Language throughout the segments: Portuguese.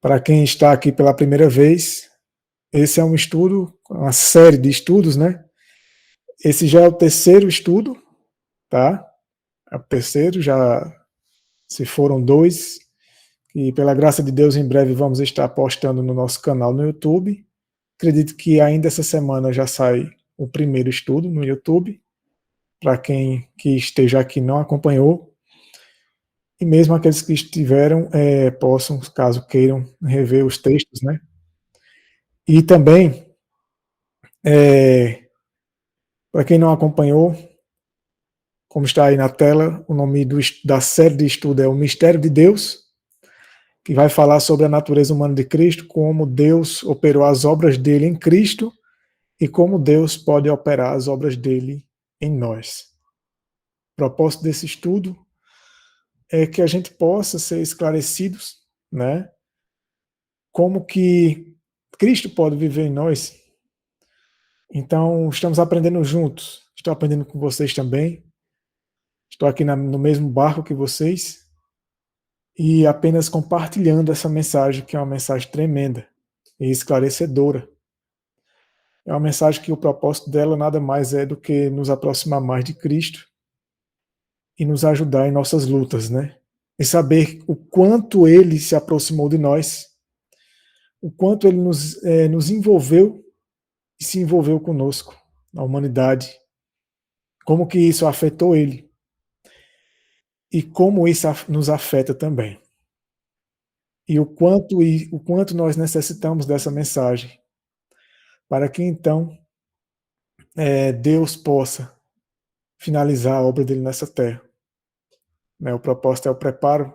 Para quem está aqui pela primeira vez, esse é um estudo, uma série de estudos, né? Esse já é o terceiro estudo, tá? É o terceiro, já se foram dois, e pela graça de Deus, em breve vamos estar postando no nosso canal no YouTube. Acredito que ainda essa semana já sai o primeiro estudo no YouTube, para quem que esteja aqui não acompanhou, e mesmo aqueles que estiveram possam, caso queiram, rever os textos, né? E também, para quem não acompanhou, como está aí na tela, o nome da série de estudo é O Mistério de Deus, que vai falar sobre a natureza humana de Cristo, como Deus operou as obras dele em Cristo e como Deus pode operar as obras dele em nós. O propósito desse estudo é que a gente possa ser esclarecidos, né? Como que Cristo pode viver em nós. Então, estamos aprendendo juntos. Estou aprendendo com vocês também. Estou aqui no mesmo barco que vocês e apenas compartilhando essa mensagem, que é uma mensagem tremenda e esclarecedora. É uma mensagem que o propósito dela nada mais é do que nos aproximar mais de Cristo e nos ajudar em nossas lutas, né? E saber o quanto Ele se aproximou de nós, o quanto Ele nos envolveu e se envolveu conosco, na humanidade, como que isso afetou Ele e como isso nos afeta também. E o quanto nós necessitamos dessa mensagem, para que então Deus possa finalizar a obra dele nessa terra. Né? O propósito é o preparo.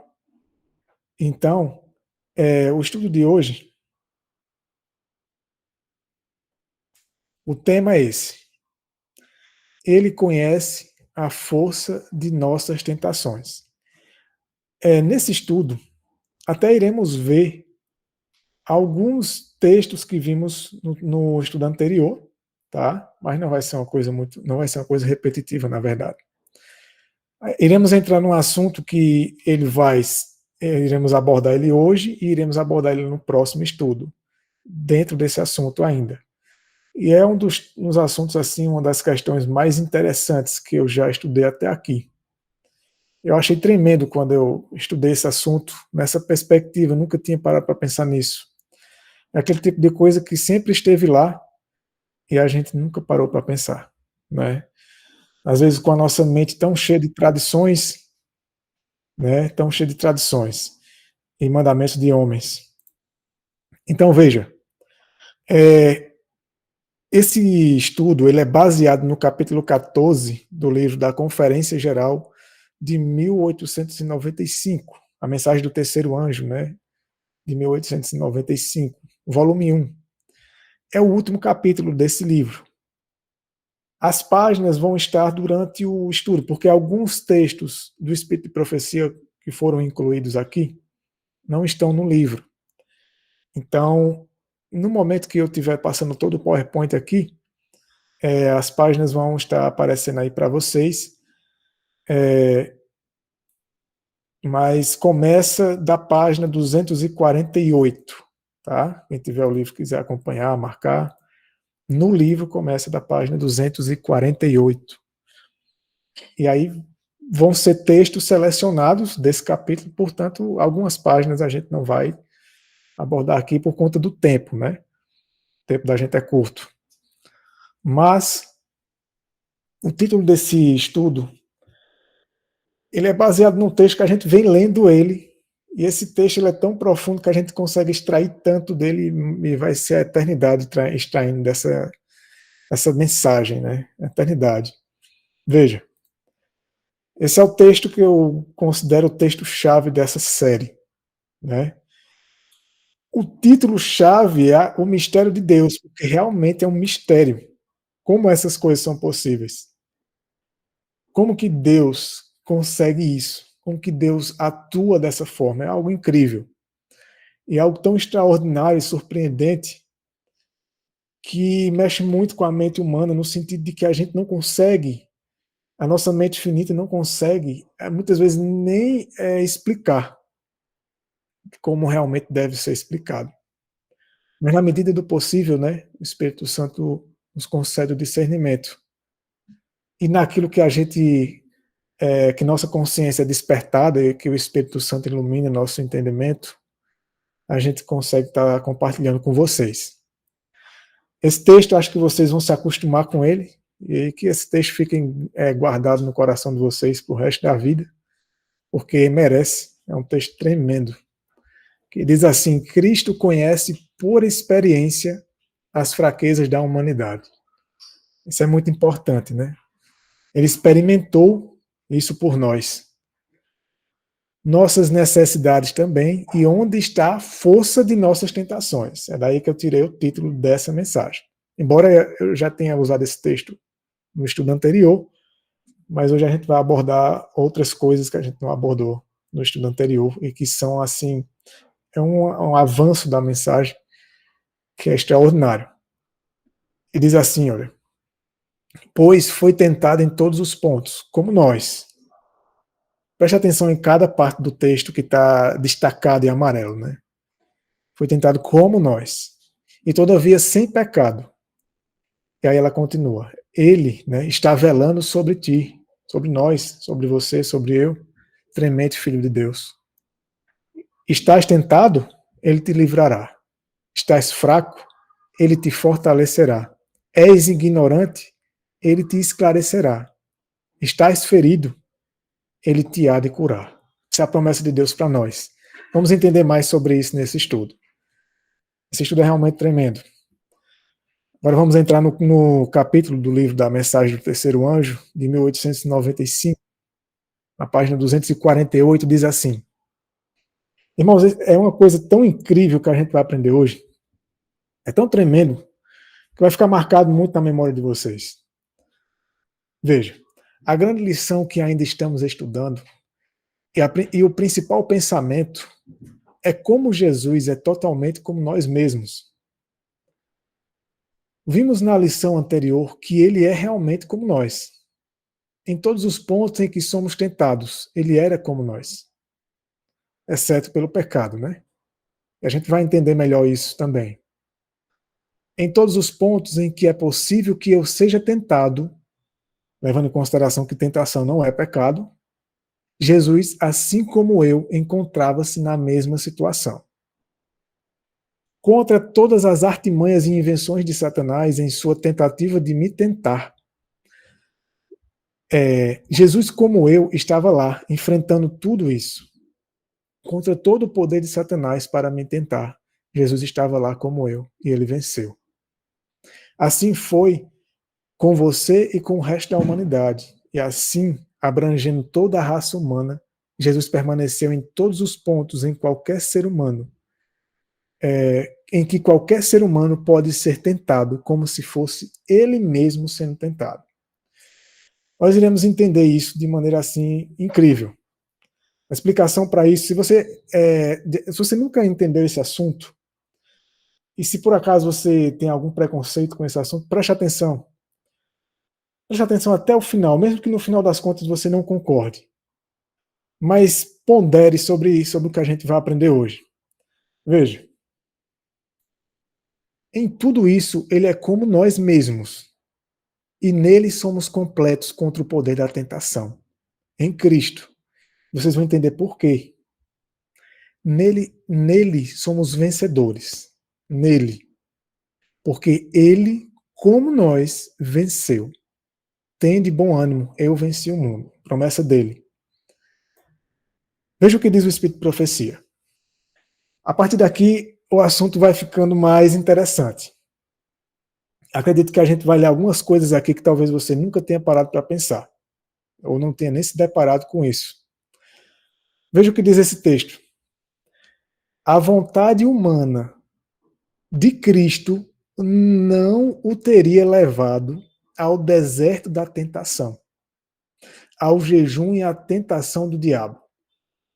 Então, o estudo de hoje, o tema é esse. Ele conhece a força de nossas tentações. Nesse estudo, até iremos ver alguns textos que vimos no estudo anterior, tá? Mas não vai ser uma coisa não vai ser uma coisa repetitiva, na verdade. Iremos entrar num assunto que iremos abordar ele hoje e iremos abordar ele no próximo estudo, dentro desse assunto ainda. E é um dos assuntos, assim, uma das questões mais interessantes que eu já estudei até aqui. Eu achei tremendo quando eu estudei esse assunto, nessa perspectiva, eu nunca tinha parado para pensar nisso. É aquele tipo de coisa que sempre esteve lá e a gente nunca parou para pensar, né? Às vezes com a nossa mente tão cheia de tradições, né? Tão cheia de tradições e mandamentos de homens. Então veja, esse estudo ele é baseado no capítulo 14 do livro da Conferência Geral de 1895, a mensagem do terceiro anjo, né? De 1895, volume 1. É o último capítulo desse livro. As páginas vão estar durante o estudo, porque alguns textos do Espírito de Profecia que foram incluídos aqui não estão no livro. Então, no momento que eu estiver passando todo o PowerPoint aqui, as páginas vão estar aparecendo aí para vocês, mas começa da página 248, tá? Quem tiver o livro quiser acompanhar, marcar, no livro começa da página 248. E aí vão ser textos selecionados desse capítulo, portanto, algumas páginas a gente não vai abordar aqui por conta do tempo, né? O tempo da gente é curto. Mas o título desse estudo, ele é baseado num texto que a gente vem lendo ele, e esse texto ele é tão profundo que a gente consegue extrair tanto dele e vai ser a eternidade extraindo essa mensagem, né? A eternidade. Veja, esse é o texto que eu considero o texto-chave dessa série, né? O título-chave é o mistério de Deus, porque realmente é um mistério. Como essas coisas são possíveis? Como que Deus consegue isso? Como que Deus atua dessa forma? É algo incrível. E é algo tão extraordinário e surpreendente que mexe muito com a mente humana, no sentido de que a gente não consegue, a nossa mente finita não consegue, muitas vezes, nem explicar. como realmente deve ser explicado. Mas na medida do possível, né, o Espírito Santo nos concede o discernimento. E naquilo que a gente, que nossa consciência é despertada e que o Espírito Santo ilumina nosso entendimento, a gente consegue estar compartilhando com vocês. Esse texto, acho que vocês vão se acostumar com ele, e que esse texto fique guardado no coração de vocês para o resto da vida, porque merece. É um texto tremendo, que diz assim: Cristo conhece por experiência as fraquezas da humanidade. Isso é muito importante, né? Ele experimentou isso por nós. Nossas necessidades também, e onde está a força de nossas tentações. É daí que eu tirei o título dessa mensagem. Embora eu já tenha usado esse texto no estudo anterior, mas hoje a gente vai abordar outras coisas que a gente não abordou no estudo anterior e que são, assim, um avanço da mensagem que é extraordinário. E diz assim, olha: pois foi tentado em todos os pontos, como nós. Preste atenção em cada parte do texto que está destacado em amarelo, né? Foi tentado como nós, e todavia sem pecado. E aí ela continua: ele, né, está velando sobre ti, sobre nós, sobre você, sobre eu, tremente Filho de Deus. Estás tentado? Ele te livrará. Estás fraco? Ele te fortalecerá. És ignorante? Ele te esclarecerá. Estás ferido? Ele te há de curar. Essa é a promessa de Deus para nós. Vamos entender mais sobre isso nesse estudo. Esse estudo é realmente tremendo. Agora vamos entrar no capítulo do livro da Mensagem do Terceiro Anjo, de 1895, na página 248, diz assim: irmãos, é uma coisa tão incrível que a gente vai aprender hoje, é tão tremendo, que vai ficar marcado muito na memória de vocês. Veja, a grande lição que ainda estamos estudando, e o principal pensamento, é como Jesus é totalmente como nós mesmos. Vimos na lição anterior que ele é realmente como nós. Em todos os pontos em que somos tentados, ele era como nós. Exceto pelo pecado, né? E a gente vai entender melhor isso também. Em todos os pontos em que é possível que eu seja tentado, levando em consideração que tentação não é pecado, Jesus, assim como eu, encontrava-se na mesma situação. Contra todas as artimanhas e invenções de Satanás em sua tentativa de me tentar, Jesus, como eu, estava lá, enfrentando tudo isso. Contra todo o poder de Satanás para me tentar, Jesus estava lá como eu, e ele venceu. Assim foi com você e com o resto da humanidade. E assim, abrangendo toda a raça humana, Jesus permaneceu em todos os pontos em qualquer ser humano, em que qualquer ser humano pode ser tentado, como se fosse ele mesmo sendo tentado. Nós iremos entender isso de maneira assim incrível. A explicação para isso, se você nunca entendeu esse assunto, e se por acaso você tem algum preconceito com esse assunto, preste atenção. Preste atenção até o final, mesmo que no final das contas você não concorde. Mas pondere sobre o que a gente vai aprender hoje. Veja, em tudo isso ele é como nós mesmos, e nele somos completos contra o poder da tentação. Em Cristo. Vocês vão entender por quê. Nele somos vencedores. Nele. Porque ele, como nós, venceu. Tende bom ânimo, eu venci o mundo. Promessa dele. Veja o que diz o Espírito de Profecia. A partir daqui, o assunto vai ficando mais interessante. Acredito que a gente vai ler algumas coisas aqui que talvez você nunca tenha parado para pensar, ou não tenha nem se deparado com isso. Veja o que diz esse texto. A vontade humana de Cristo não o teria levado ao deserto da tentação, ao jejum e à tentação do diabo.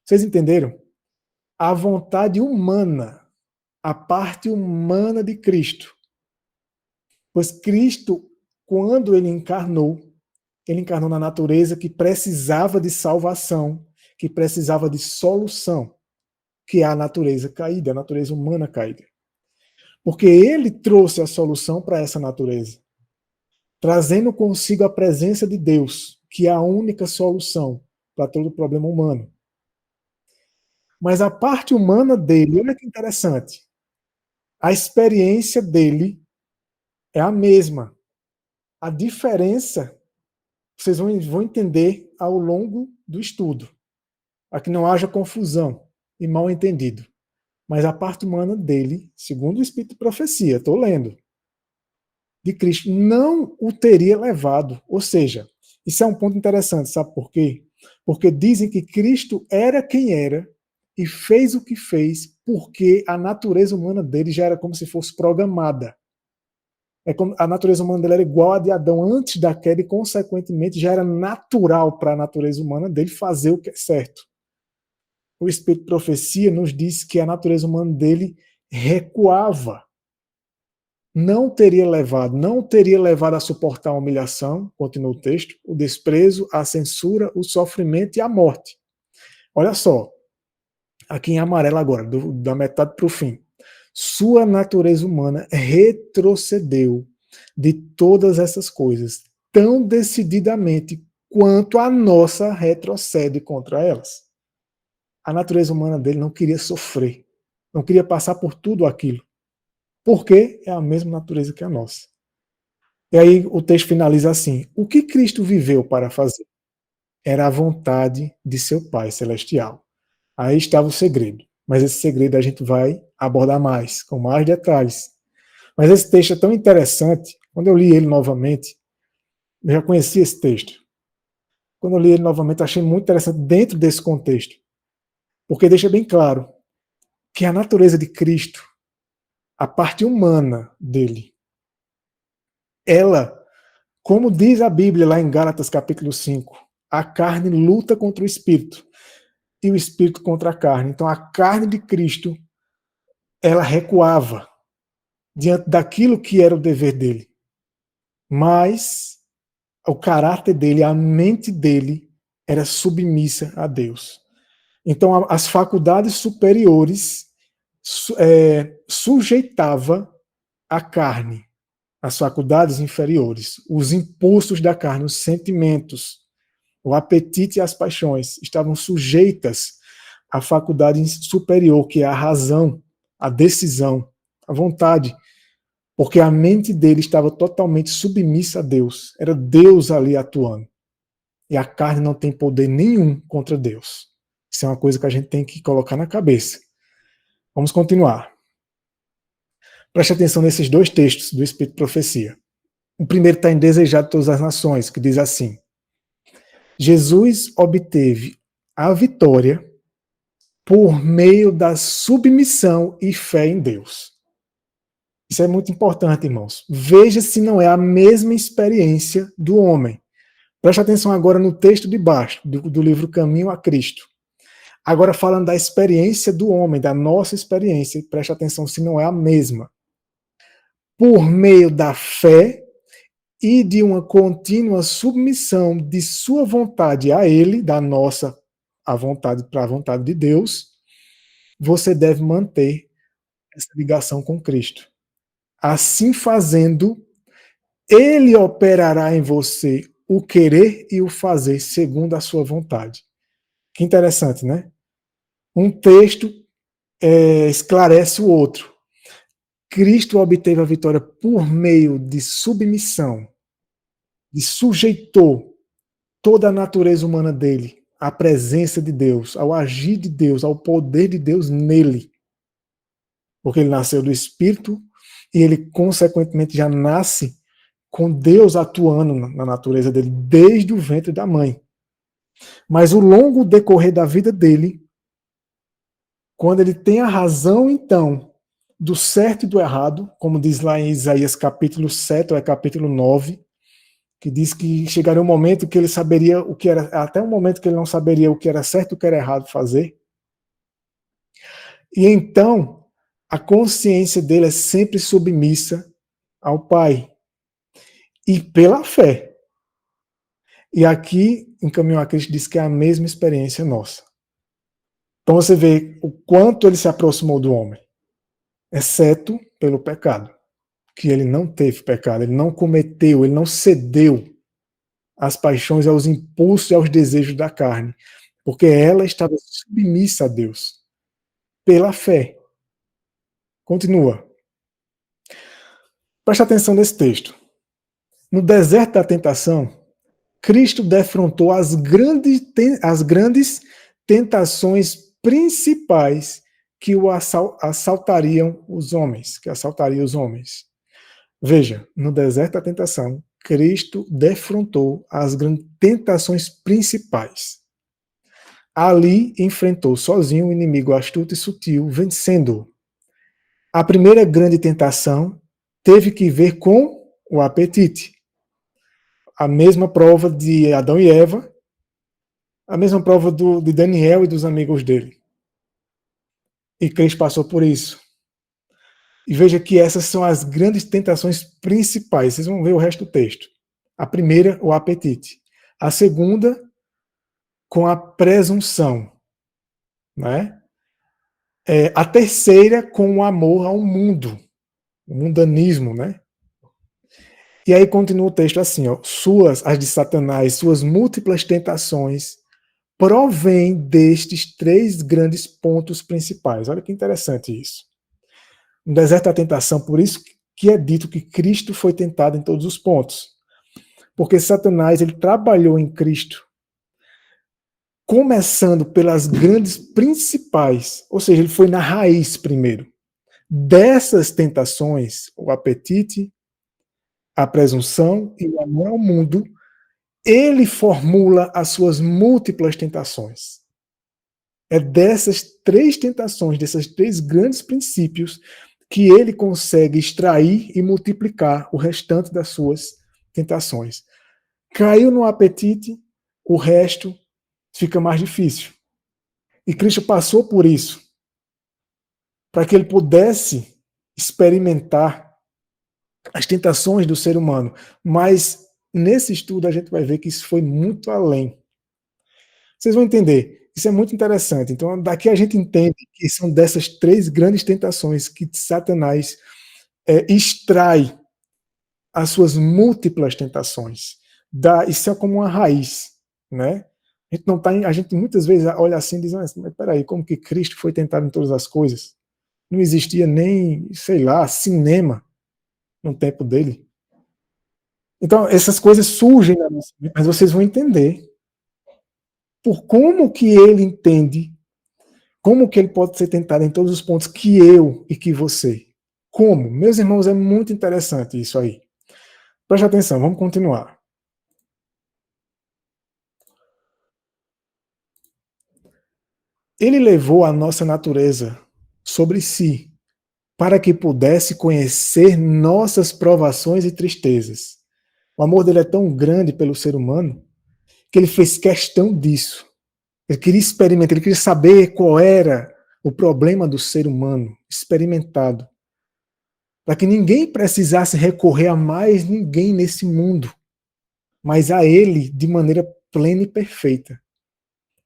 Vocês entenderam? A vontade humana, a parte humana de Cristo. Pois Cristo, quando ele encarnou na natureza que precisava de salvação, que precisava de solução, que é a natureza caída, a natureza humana caída. Porque ele trouxe a solução para essa natureza, trazendo consigo a presença de Deus, que é a única solução para todo problema humano. Mas a parte humana dele, olha que interessante, a experiência dele é a mesma. A diferença, vocês vão entender ao longo do estudo, para que não haja confusão e mal entendido. Mas a parte humana dele, segundo o Espírito de Profecia, estou lendo, de Cristo, não o teria levado. Ou seja, isso é um ponto interessante, sabe por quê? Porque dizem que Cristo era quem era e fez o que fez porque a natureza humana dele já era como se fosse programada. É como a natureza humana dele era igual a de Adão antes da queda e, consequentemente, já era natural para a natureza humana dele fazer o que é certo. O Espírito de Profecia nos diz que a natureza humana dele recuava. Não teria levado a suportar a humilhação, continua o texto, o desprezo, a censura, o sofrimento e a morte. Olha só, aqui em amarelo agora, da metade para o fim. Sua natureza humana retrocedeu de todas essas coisas tão decididamente quanto a nossa retrocede contra elas. A natureza humana dele não queria sofrer, não queria passar por tudo aquilo, porque é a mesma natureza que a nossa. E aí o texto finaliza assim: o que Cristo viveu para fazer? Era a vontade de seu Pai Celestial. Aí estava o segredo. Mas esse segredo a gente vai abordar mais, com mais detalhes. Mas esse texto é tão interessante, quando eu li ele novamente, eu já conhecia esse texto. Quando eu li ele novamente, achei muito interessante dentro desse contexto. Porque deixa bem claro que a natureza de Cristo, a parte humana dele, ela, como diz a Bíblia lá em Gálatas capítulo 5, a carne luta contra o espírito e o espírito contra a carne. Então a carne de Cristo, ela recuava diante daquilo que era o dever dele. Mas o caráter dele, a mente dele era submissa a Deus. Então as faculdades superiores sujeitava a carne, as faculdades inferiores, os impulsos da carne, os sentimentos, o apetite e as paixões estavam sujeitas à faculdade superior, que é a razão, a decisão, a vontade, porque a mente dele estava totalmente submissa a Deus. Era Deus ali atuando. E a carne não tem poder nenhum contra Deus. Isso é uma coisa que a gente tem que colocar na cabeça. Vamos continuar. Preste atenção nesses dois textos do Espírito de Profecia. O primeiro está em Desejado de Todas as Nações, que diz assim: Jesus obteve a vitória por meio da submissão e fé em Deus. Isso é muito importante, irmãos. Veja se não é a mesma experiência do homem. Preste atenção agora no texto de baixo, do livro Caminho a Cristo. Agora falando da experiência do homem, da nossa experiência, preste atenção se não é a mesma. Por meio da fé e de uma contínua submissão de sua vontade a ele, da nossa a vontade para a vontade de Deus, você deve manter essa ligação com Cristo. Assim fazendo, ele operará em você o querer e o fazer segundo a sua vontade. Que interessante, né? Um texto esclarece o outro. Cristo obteve a vitória por meio de submissão, de sujeitou toda a natureza humana dele à presença de Deus, ao agir de Deus, ao poder de Deus nele. Porque ele nasceu do Espírito e ele, consequentemente, já nasce com Deus atuando na natureza dele desde o ventre da mãe. Mas o longo decorrer da vida dele, quando ele tem a razão, então, do certo e do errado, como diz lá em Isaías capítulo 7, ou é capítulo 9, que diz que chegaria um momento que ele saberia o que era, até um momento que ele não saberia o que era certo e o que era errado fazer. E então, a consciência dele é sempre submissa ao Pai. E pela fé. E aqui, em Caminho a Cristo, diz que é a mesma experiência nossa. Então você vê o quanto ele se aproximou do homem, exceto pelo pecado, que ele não teve pecado, ele não cometeu, ele não cedeu às paixões, aos impulsos e aos desejos da carne, porque ela estava submissa a Deus, pela fé. Continua. Preste atenção nesse texto. No deserto da tentação, Cristo defrontou as grandes tentações principais que o assaltariam os homens, que assaltariam os homens. Veja, no deserto da tentação, Cristo defrontou as grandes tentações principais. Ali enfrentou sozinho o inimigo astuto e sutil, vencendo-o. A primeira grande tentação teve que ver com o apetite. A mesma prova de Adão e Eva, a mesma prova de Daniel e dos amigos dele. E Cristo passou por isso. E veja que essas são as grandes tentações principais. Vocês vão ver o resto do texto. A primeira, o apetite. A segunda, com a presunção. Né? A terceira, com o amor ao mundo. O mundanismo, né? E aí continua o texto assim, ó, as de Satanás, suas múltiplas tentações provém destes três grandes pontos principais. Olha que interessante isso. No deserto da tentação, por isso que é dito que Cristo foi tentado em todos os pontos. Porque Satanás, ele trabalhou em Cristo, começando pelas grandes principais, ou seja, ele foi na raiz primeiro. Dessas tentações, o apetite, a presunção e o amor ao mundo, ele formula as suas múltiplas tentações. É dessas três tentações, desses três grandes princípios, que ele consegue extrair e multiplicar o restante das suas tentações. Caiu no apetite, o resto fica mais difícil. E Cristo passou por isso, para que ele pudesse experimentar as tentações do ser humano. Mas nesse estudo a gente vai ver que isso foi muito além. Vocês vão entender. Isso é muito interessante. Então, daqui a gente entende que são dessas três grandes tentações que Satanás extrai as suas múltiplas tentações. Isso é como uma raiz, né? A gente não tá, a gente muitas vezes olha assim e diz, mas peraí, como que Cristo foi tentado em todas as coisas? Não existia nem, sei lá, cinema no tempo dele. Então, essas coisas surgem na nossa vida, mas vocês vão entender por como que ele entende, como que ele pode ser tentado em todos os pontos que eu e que você. Como? Meus irmãos, é muito interessante isso aí. Preste atenção, vamos continuar. Ele levou a nossa natureza sobre si, para que pudesse conhecer nossas provações e tristezas. O amor dele é tão grande pelo ser humano que ele fez questão disso. Ele queria experimentar, ele queria saber qual era o problema do ser humano, experimentado. Para que ninguém precisasse recorrer a mais ninguém nesse mundo, mas a ele de maneira plena e perfeita.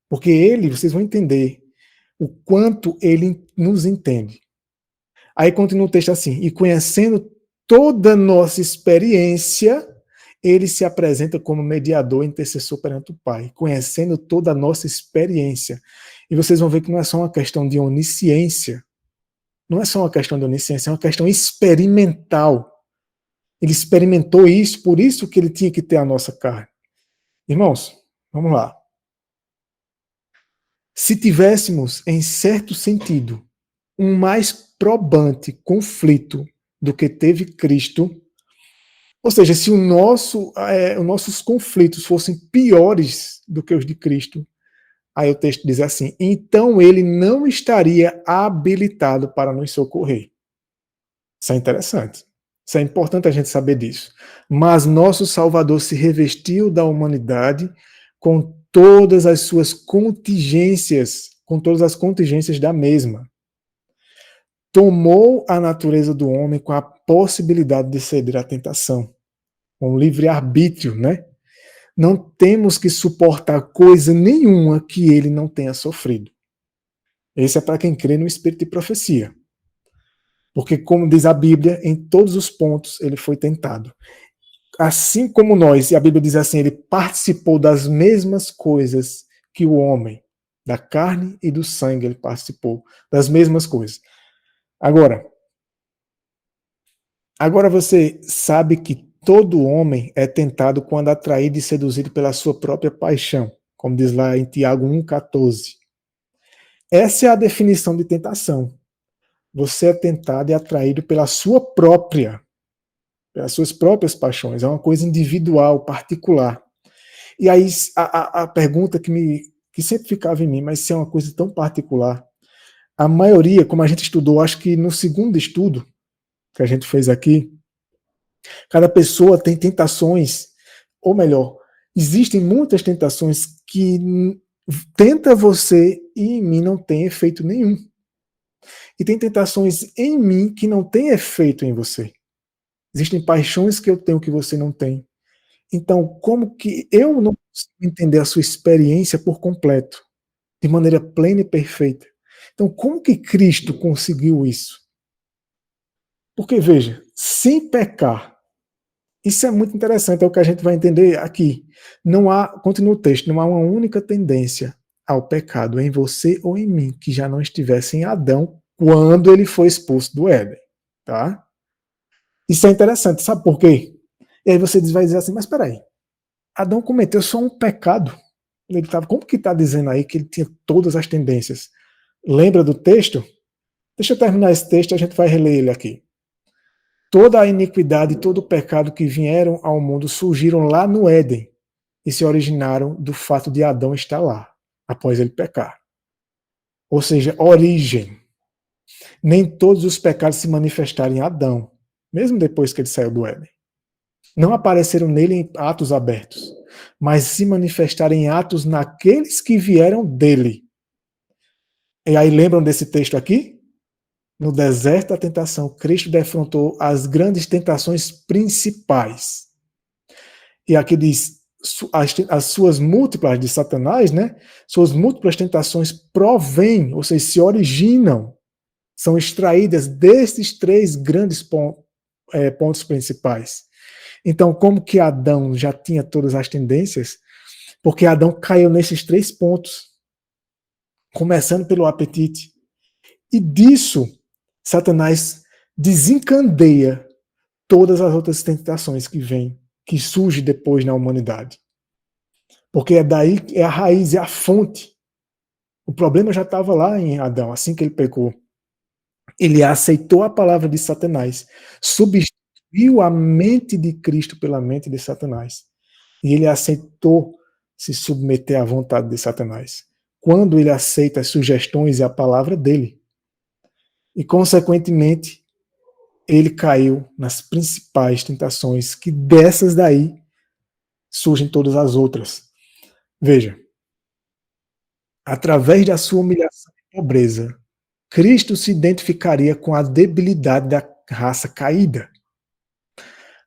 Porque ele, vocês vão entender o quanto ele nos entende. Aí continua o texto assim, e conhecendo toda a nossa experiência, ele se apresenta como mediador e intercessor perante o Pai, conhecendo toda a nossa experiência. E vocês vão ver que não é só uma questão de onisciência, não é só uma questão de onisciência, é uma questão experimental. Ele experimentou isso, por isso que ele tinha que ter a nossa carne. Irmãos, vamos lá. Se tivéssemos, em certo sentido, um mais probante conflito do que teve Cristo, ou seja, se os nossos conflitos fossem piores do que os de Cristo, aí o texto diz assim, então ele não estaria habilitado para nos socorrer. Isso é interessante. Isso é importante a gente saber disso. Mas nosso Salvador se revestiu da humanidade com todas as suas contingências, com todas as contingências da mesma. Tomou a natureza do homem com a possibilidade de ceder à tentação, com livre-arbítrio, né? Não temos que suportar coisa nenhuma que ele não tenha sofrido. Esse é para quem crê no espírito de profecia. Porque, como diz a Bíblia, em todos os pontos ele foi tentado. Assim como nós, e a Bíblia diz assim, ele participou das mesmas coisas que o homem, da carne e do sangue, ele participou das mesmas coisas. Agora você sabe que todo homem é tentado quando atraído e seduzido pela sua própria paixão, como diz lá em Tiago 1,14. Essa é a definição de tentação. Você é tentado e atraído pelas suas próprias paixões. É uma coisa individual, particular. E aí a pergunta que sempre ficava em mim, mas se é uma coisa tão particular, a maioria, como a gente estudou, acho que no segundo estudo que a gente fez aqui, cada pessoa tem tentações, ou melhor, existem muitas tentações que tenta você e em mim não tem efeito nenhum. E tem tentações em mim que não tem efeito em você. Existem paixões que eu tenho que você não tem. Então, como que eu não consigo entender a sua experiência por completo, de maneira plena e perfeita? Então, como que Cristo conseguiu isso? Porque, veja, sem pecar, isso é muito interessante, é o que a gente vai entender aqui. Não há, continua o texto, não há uma única tendência ao pecado em você ou em mim que já não estivesse em Adão quando ele foi expulso do Éden, tá? Isso é interessante, sabe por quê? E aí você vai dizer assim, mas peraí, Adão cometeu só um pecado. Como que está dizendo aí que ele tinha todas as tendências? Lembra do texto? Deixa eu terminar esse texto e a gente vai reler ele aqui. Toda a iniquidade e todo o pecado que vieram ao mundo surgiram lá no Éden e se originaram do fato de Adão estar lá, após ele pecar. Ou seja, origem. Nem todos os pecados se manifestaram em Adão, mesmo depois que ele saiu do Éden. Não apareceram nele em atos abertos, mas se manifestaram em atos naqueles que vieram dele. E aí lembram desse texto aqui? No deserto da tentação, Cristo defrontou as grandes tentações principais. E aqui diz, as suas múltiplas de Satanás, né? Suas múltiplas tentações provêm, ou seja, se originam, são extraídas desses três grandes pontos principais. Então, como que Adão já tinha todas as tendências? Porque Adão caiu nesses três pontos, começando pelo apetite. E disso, Satanás desencandeia todas as outras tentações que vêm, que surgem depois na humanidade. Porque é daí, é a raiz, é a fonte. O problema já estava lá em Adão, assim que ele pecou. Ele aceitou a palavra de Satanás, substituiu a mente de Cristo pela mente de Satanás. E ele aceitou se submeter à vontade de Satanás. Quando ele aceita as sugestões e a palavra dele. E, consequentemente, ele caiu nas principais tentações, que dessas daí surgem todas as outras. Veja, através da sua humilhação e pobreza, Cristo se identificaria com a debilidade da raça caída.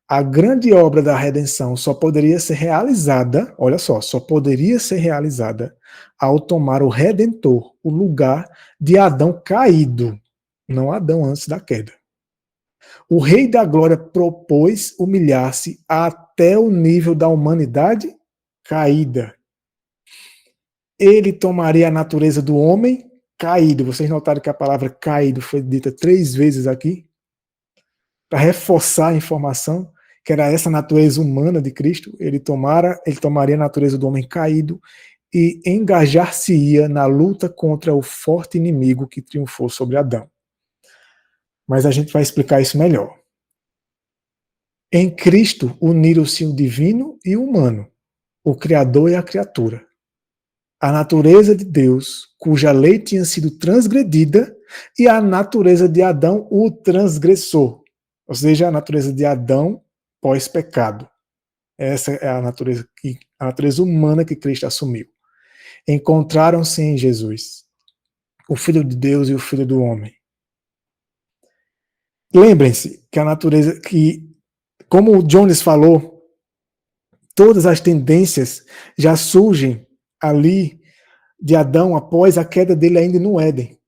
A grande obra da redenção só poderia ser realizada, olha só poderia ser realizada ao tomar o Redentor o lugar de Adão caído, não Adão antes da queda. O Rei da Glória propôs humilhar-se até o nível da humanidade caída. Ele tomaria a natureza do homem caído. Vocês notaram que a palavra caído foi dita 3 vezes aqui? Para reforçar a informação, que era essa natureza humana de Cristo, ele tomaria a natureza do homem caído e engajar-se-ia na luta contra o forte inimigo que triunfou sobre Adão. Mas a gente vai explicar isso melhor. Em Cristo uniram-se o divino e o humano, o Criador e a criatura. A natureza de Deus, cuja lei tinha sido transgredida, e a natureza de Adão, o transgressor. Ou seja, a natureza de Adão pós-pecado. Essa é a natureza humana que Cristo assumiu. Encontraram-se em Jesus, o Filho de Deus e o Filho do homem. Lembrem-se que a natureza, como o Jones falou, todas as tendências já surgem ali de Adão após a queda dele ainda no Éden.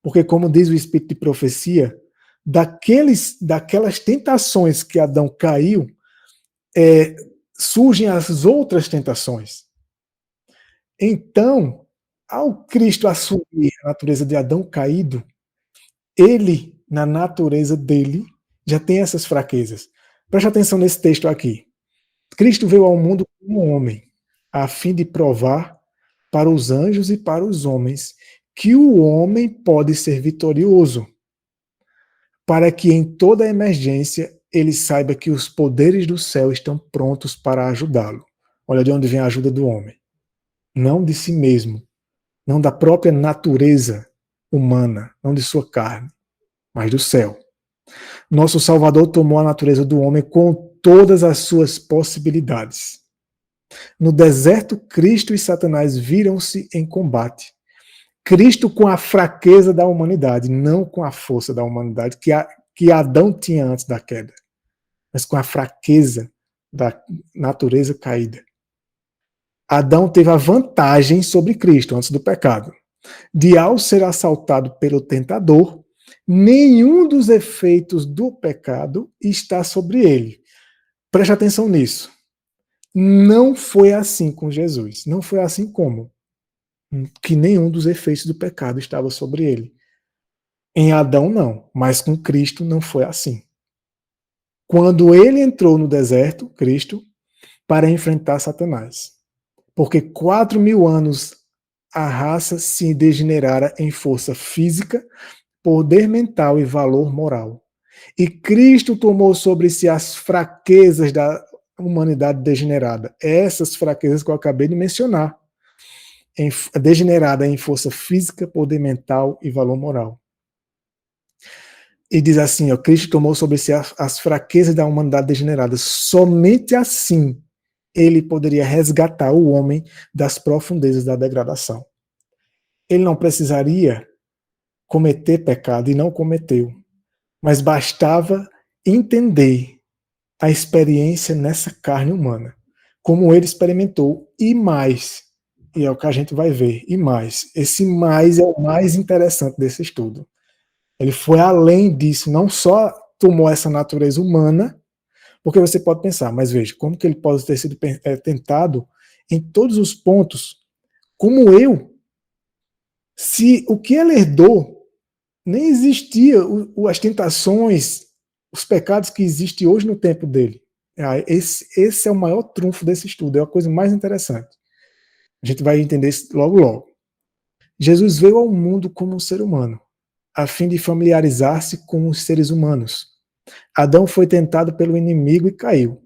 Porque, como diz o Espírito de Profecia, daquelas tentações que Adão caiu, surgem as outras tentações. Então, ao Cristo assumir a natureza de Adão caído, ele, na natureza dele, já tem essas fraquezas. Preste atenção nesse texto aqui. Cristo veio ao mundo como homem, a fim de provar para os anjos e para os homens que o homem pode ser vitorioso, para que em toda emergência ele saiba que os poderes do céu estão prontos para ajudá-lo. Olha de onde vem a ajuda do homem. Não de si mesmo, não da própria natureza humana, não de sua carne, mas do céu. Nosso Salvador tomou a natureza do homem com todas as suas possibilidades. No deserto, Cristo e Satanás viram-se em combate. Cristo com a fraqueza da humanidade, não com a força da humanidade que Adão tinha antes da queda, mas com a fraqueza da natureza caída. Adão teve a vantagem sobre Cristo antes do pecado, de ao ser assaltado pelo tentador, nenhum dos efeitos do pecado está sobre ele. Preste atenção nisso. Não foi assim com Jesus. Não foi assim como que nenhum dos efeitos do pecado estava sobre ele. Em Adão, não, mas com Cristo não foi assim. Quando ele entrou no deserto, Cristo, para enfrentar Satanás. Porque 4.000 anos a raça se degenerara em força física, poder mental e valor moral. E Cristo tomou sobre si as fraquezas da humanidade degenerada. Essas fraquezas que eu acabei de mencionar. Degenerada em força física, poder mental e valor moral. E diz assim, ó, Cristo tomou sobre si as fraquezas da humanidade degenerada. Somente assim ele poderia resgatar o homem das profundezas da degradação. Ele não precisaria cometer pecado e não cometeu, mas bastava entender a experiência nessa carne humana, como ele experimentou, e mais, e é o que a gente vai ver, e mais. Esse mais é o mais interessante desse estudo. Ele foi além disso, não só tomou essa natureza humana, porque você pode pensar, mas veja, como que ele pode ter sido tentado em todos os pontos, como eu, se o que ele herdou nem existia, as tentações, os pecados que existem hoje no tempo dele. Esse é o maior trunfo desse estudo, é a coisa mais interessante. A gente vai entender isso logo, logo. Jesus veio ao mundo como um ser humano, a fim de familiarizar-se com os seres humanos. Adão foi tentado pelo inimigo e caiu.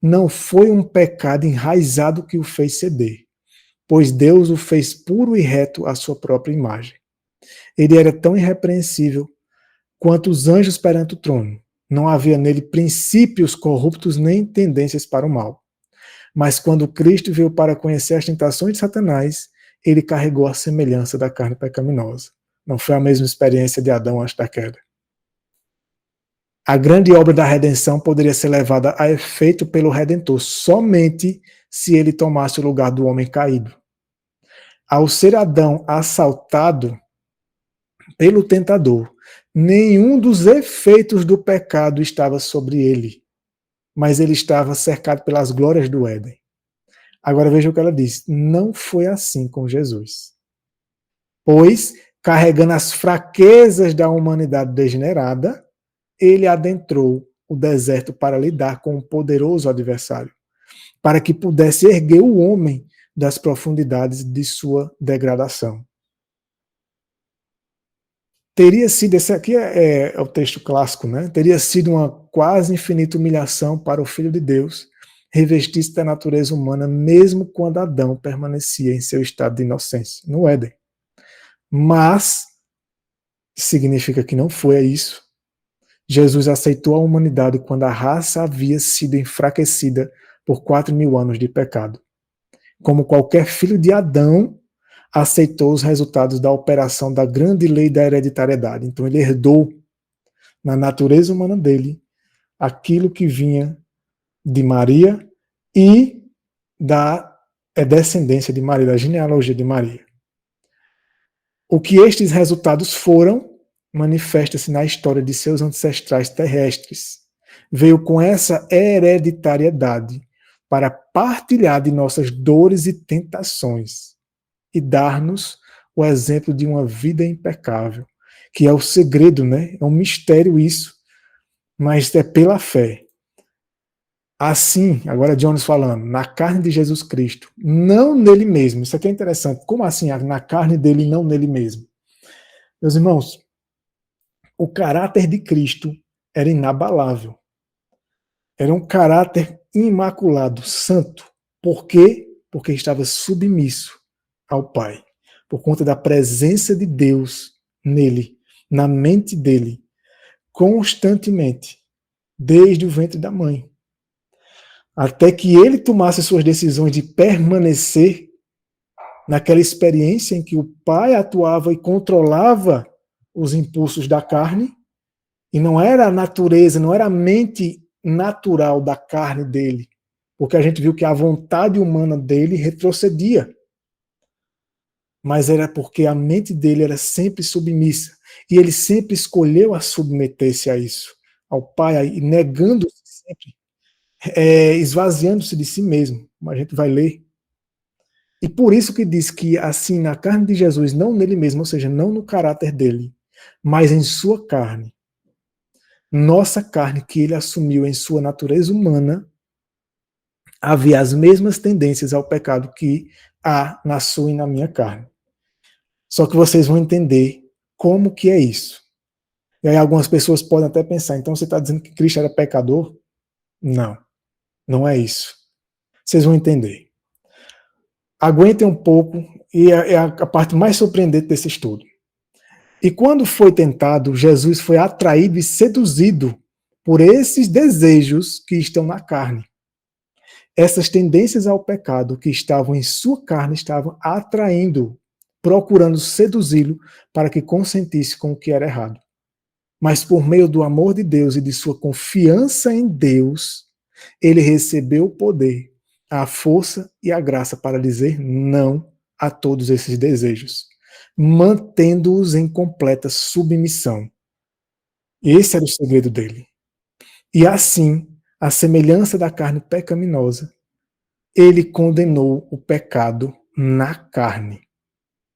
Não foi um pecado enraizado que o fez ceder, pois Deus o fez puro e reto à sua própria imagem. Ele era tão irrepreensível quanto os anjos perante o trono. Não havia nele princípios corruptos nem tendências para o mal. Mas quando Cristo veio para conhecer as tentações de Satanás, ele carregou a semelhança da carne pecaminosa. Não foi a mesma experiência de Adão antes da queda. A grande obra da redenção poderia ser levada a efeito pelo Redentor somente se ele tomasse o lugar do homem caído. Ao ser Adão assaltado pelo tentador, nenhum dos efeitos do pecado estava sobre ele, mas ele estava cercado pelas glórias do Éden. Agora veja o que ela diz. Não foi assim com Jesus. Pois, carregando as fraquezas da humanidade degenerada, ele adentrou o deserto para lidar com um poderoso adversário, para que pudesse erguer o homem das profundidades de sua degradação. Teria sido, esse aqui é o texto clássico, né? Teria sido uma quase infinita humilhação para o Filho de Deus revestir-se da natureza humana, mesmo quando Adão permanecia em seu estado de inocência, no Éden. Mas, significa que não foi isso. Jesus aceitou a humanidade quando a raça havia sido enfraquecida por 4.000 anos de pecado. Como qualquer filho de Adão, aceitou os resultados da operação da grande lei da hereditariedade. Então ele herdou na natureza humana dele aquilo que vinha de Maria e da descendência de Maria, da genealogia de Maria. O que estes resultados foram, manifesta-se na história de seus ancestrais terrestres. Veio com essa hereditariedade para partilhar de nossas dores e tentações e dar-nos o exemplo de uma vida impecável, que é o segredo, né? É um mistério isso, mas é pela fé. Assim, agora Jones falando, na carne de Jesus Cristo, não nele mesmo. Isso aqui é interessante. Como assim na carne dele e não nele mesmo? Meus irmãos, o caráter de Cristo era inabalável. Era um caráter imaculado, santo. Por quê? Porque estava submisso ao Pai. Por conta da presença de Deus nele, na mente dele, constantemente, desde o ventre da mãe. Até que ele tomasse suas decisões de permanecer naquela experiência em que o Pai atuava e controlava os impulsos da carne, e não era a natureza, não era a mente natural da carne dele, porque a gente viu que a vontade humana dele retrocedia, mas era porque a mente dele era sempre submissa, e ele sempre escolheu a submeter-se a isso, ao Pai, negando-se sempre, esvaziando-se de si mesmo, como a gente vai ler. E por isso que diz que assim, na carne de Jesus, não nele mesmo, ou seja, não no caráter dele, mas em sua carne, nossa carne que ele assumiu em sua natureza humana, havia as mesmas tendências ao pecado que há na sua e na minha carne. Só que vocês vão entender como que é isso. E aí algumas pessoas podem até pensar, então você está dizendo que Cristo era pecador? Não, não é isso. Vocês vão entender. Aguentem um pouco, e é a parte mais surpreendente desse estudo. E quando foi tentado, Jesus foi atraído e seduzido por esses desejos que estão na carne. Essas tendências ao pecado que estavam em sua carne estavam atraindo, procurando seduzi-lo para que consentisse com o que era errado. Mas por meio do amor de Deus e de sua confiança em Deus, ele recebeu o poder, a força e a graça para dizer não a todos esses desejos, mantendo-os em completa submissão. Esse era o segredo dele. E assim, à semelhança da carne pecaminosa, ele condenou o pecado na carne.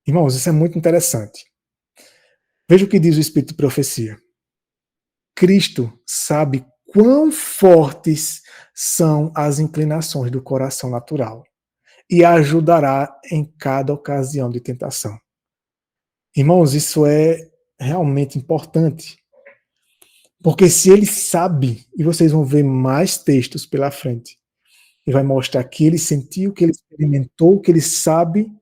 Irmãos, isso é muito interessante. Veja o que diz o Espírito de Profecia. Cristo sabe quão fortes são as inclinações do coração natural e ajudará em cada ocasião de tentação. Irmãos, isso é realmente importante. Porque se ele sabe, e vocês vão ver mais textos pela frente, e vai mostrar que ele sentiu, que ele experimentou, que ele sabe,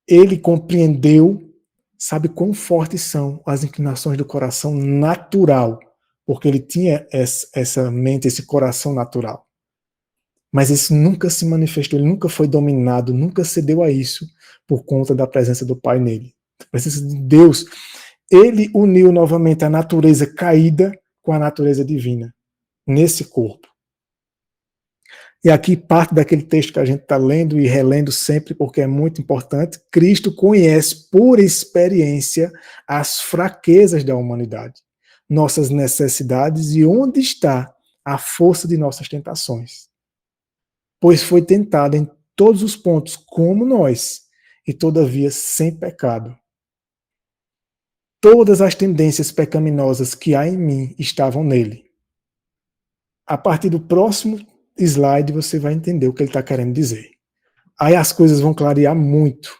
ele compreendeu, sabe quão fortes são as inclinações do coração natural, porque ele tinha essa mente, esse coração natural. Mas isso nunca se manifestou, ele nunca foi dominado, nunca cedeu a isso por conta da presença do Pai nele. A presença de Deus. Ele uniu novamente a natureza caída com a natureza divina, nesse corpo. E aqui parte daquele texto que a gente está lendo e relendo sempre, porque é muito importante. Cristo conhece por experiência as fraquezas da humanidade, nossas necessidades e onde está a força de nossas tentações. Pois foi tentado em todos os pontos, como nós, e todavia sem pecado. Todas as tendências pecaminosas que há em mim estavam nele. A partir do próximo slide você vai entender o que ele está querendo dizer. Aí as coisas vão clarear muito.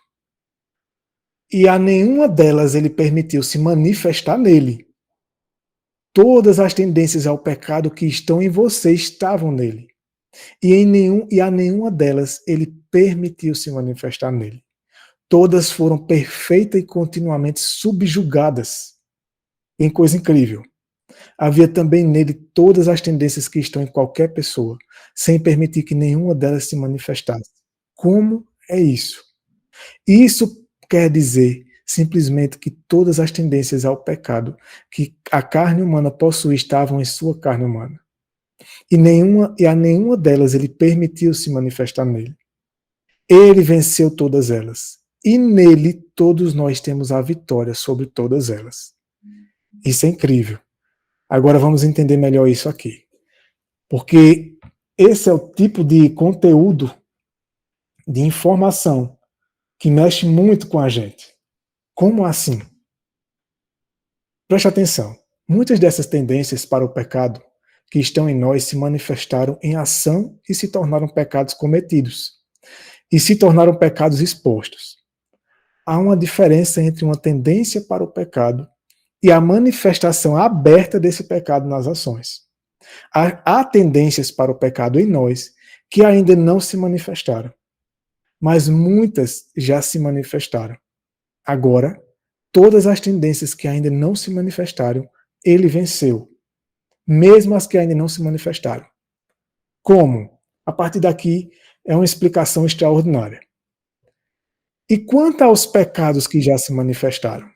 E a nenhuma delas ele permitiu se manifestar nele. Todas as tendências ao pecado que estão em você estavam nele. E a nenhuma delas ele permitiu se manifestar nele. Todas foram perfeitas e continuamente subjugadas. Em coisa incrível. Havia também nele todas as tendências que estão em qualquer pessoa, sem permitir que nenhuma delas se manifestasse. Como é isso? Isso quer dizer simplesmente que todas as tendências ao pecado que a carne humana possui estavam em sua carne humana. E a nenhuma delas ele permitiu se manifestar nele. Ele venceu todas elas. e nele todos nós temos a vitória sobre todas elas. Isso é incrível. Agora vamos entender melhor isso aqui. Porque esse é o tipo de conteúdo, de informação, que mexe muito com a gente. Como assim? Preste atenção. Muitas dessas tendências para o pecado que estão em nós se manifestaram em ação e se tornaram pecados cometidos. E se tornaram pecados expostos. Há uma diferença entre uma tendência para o pecado e a manifestação aberta desse pecado nas ações. Há tendências para o pecado em nós que ainda não se manifestaram, mas muitas já se manifestaram. Agora, todas as tendências que ainda não se manifestaram, ele venceu, mesmo as que ainda não se manifestaram. Como? A partir daqui é uma explicação extraordinária. E quanto aos pecados que já se manifestaram?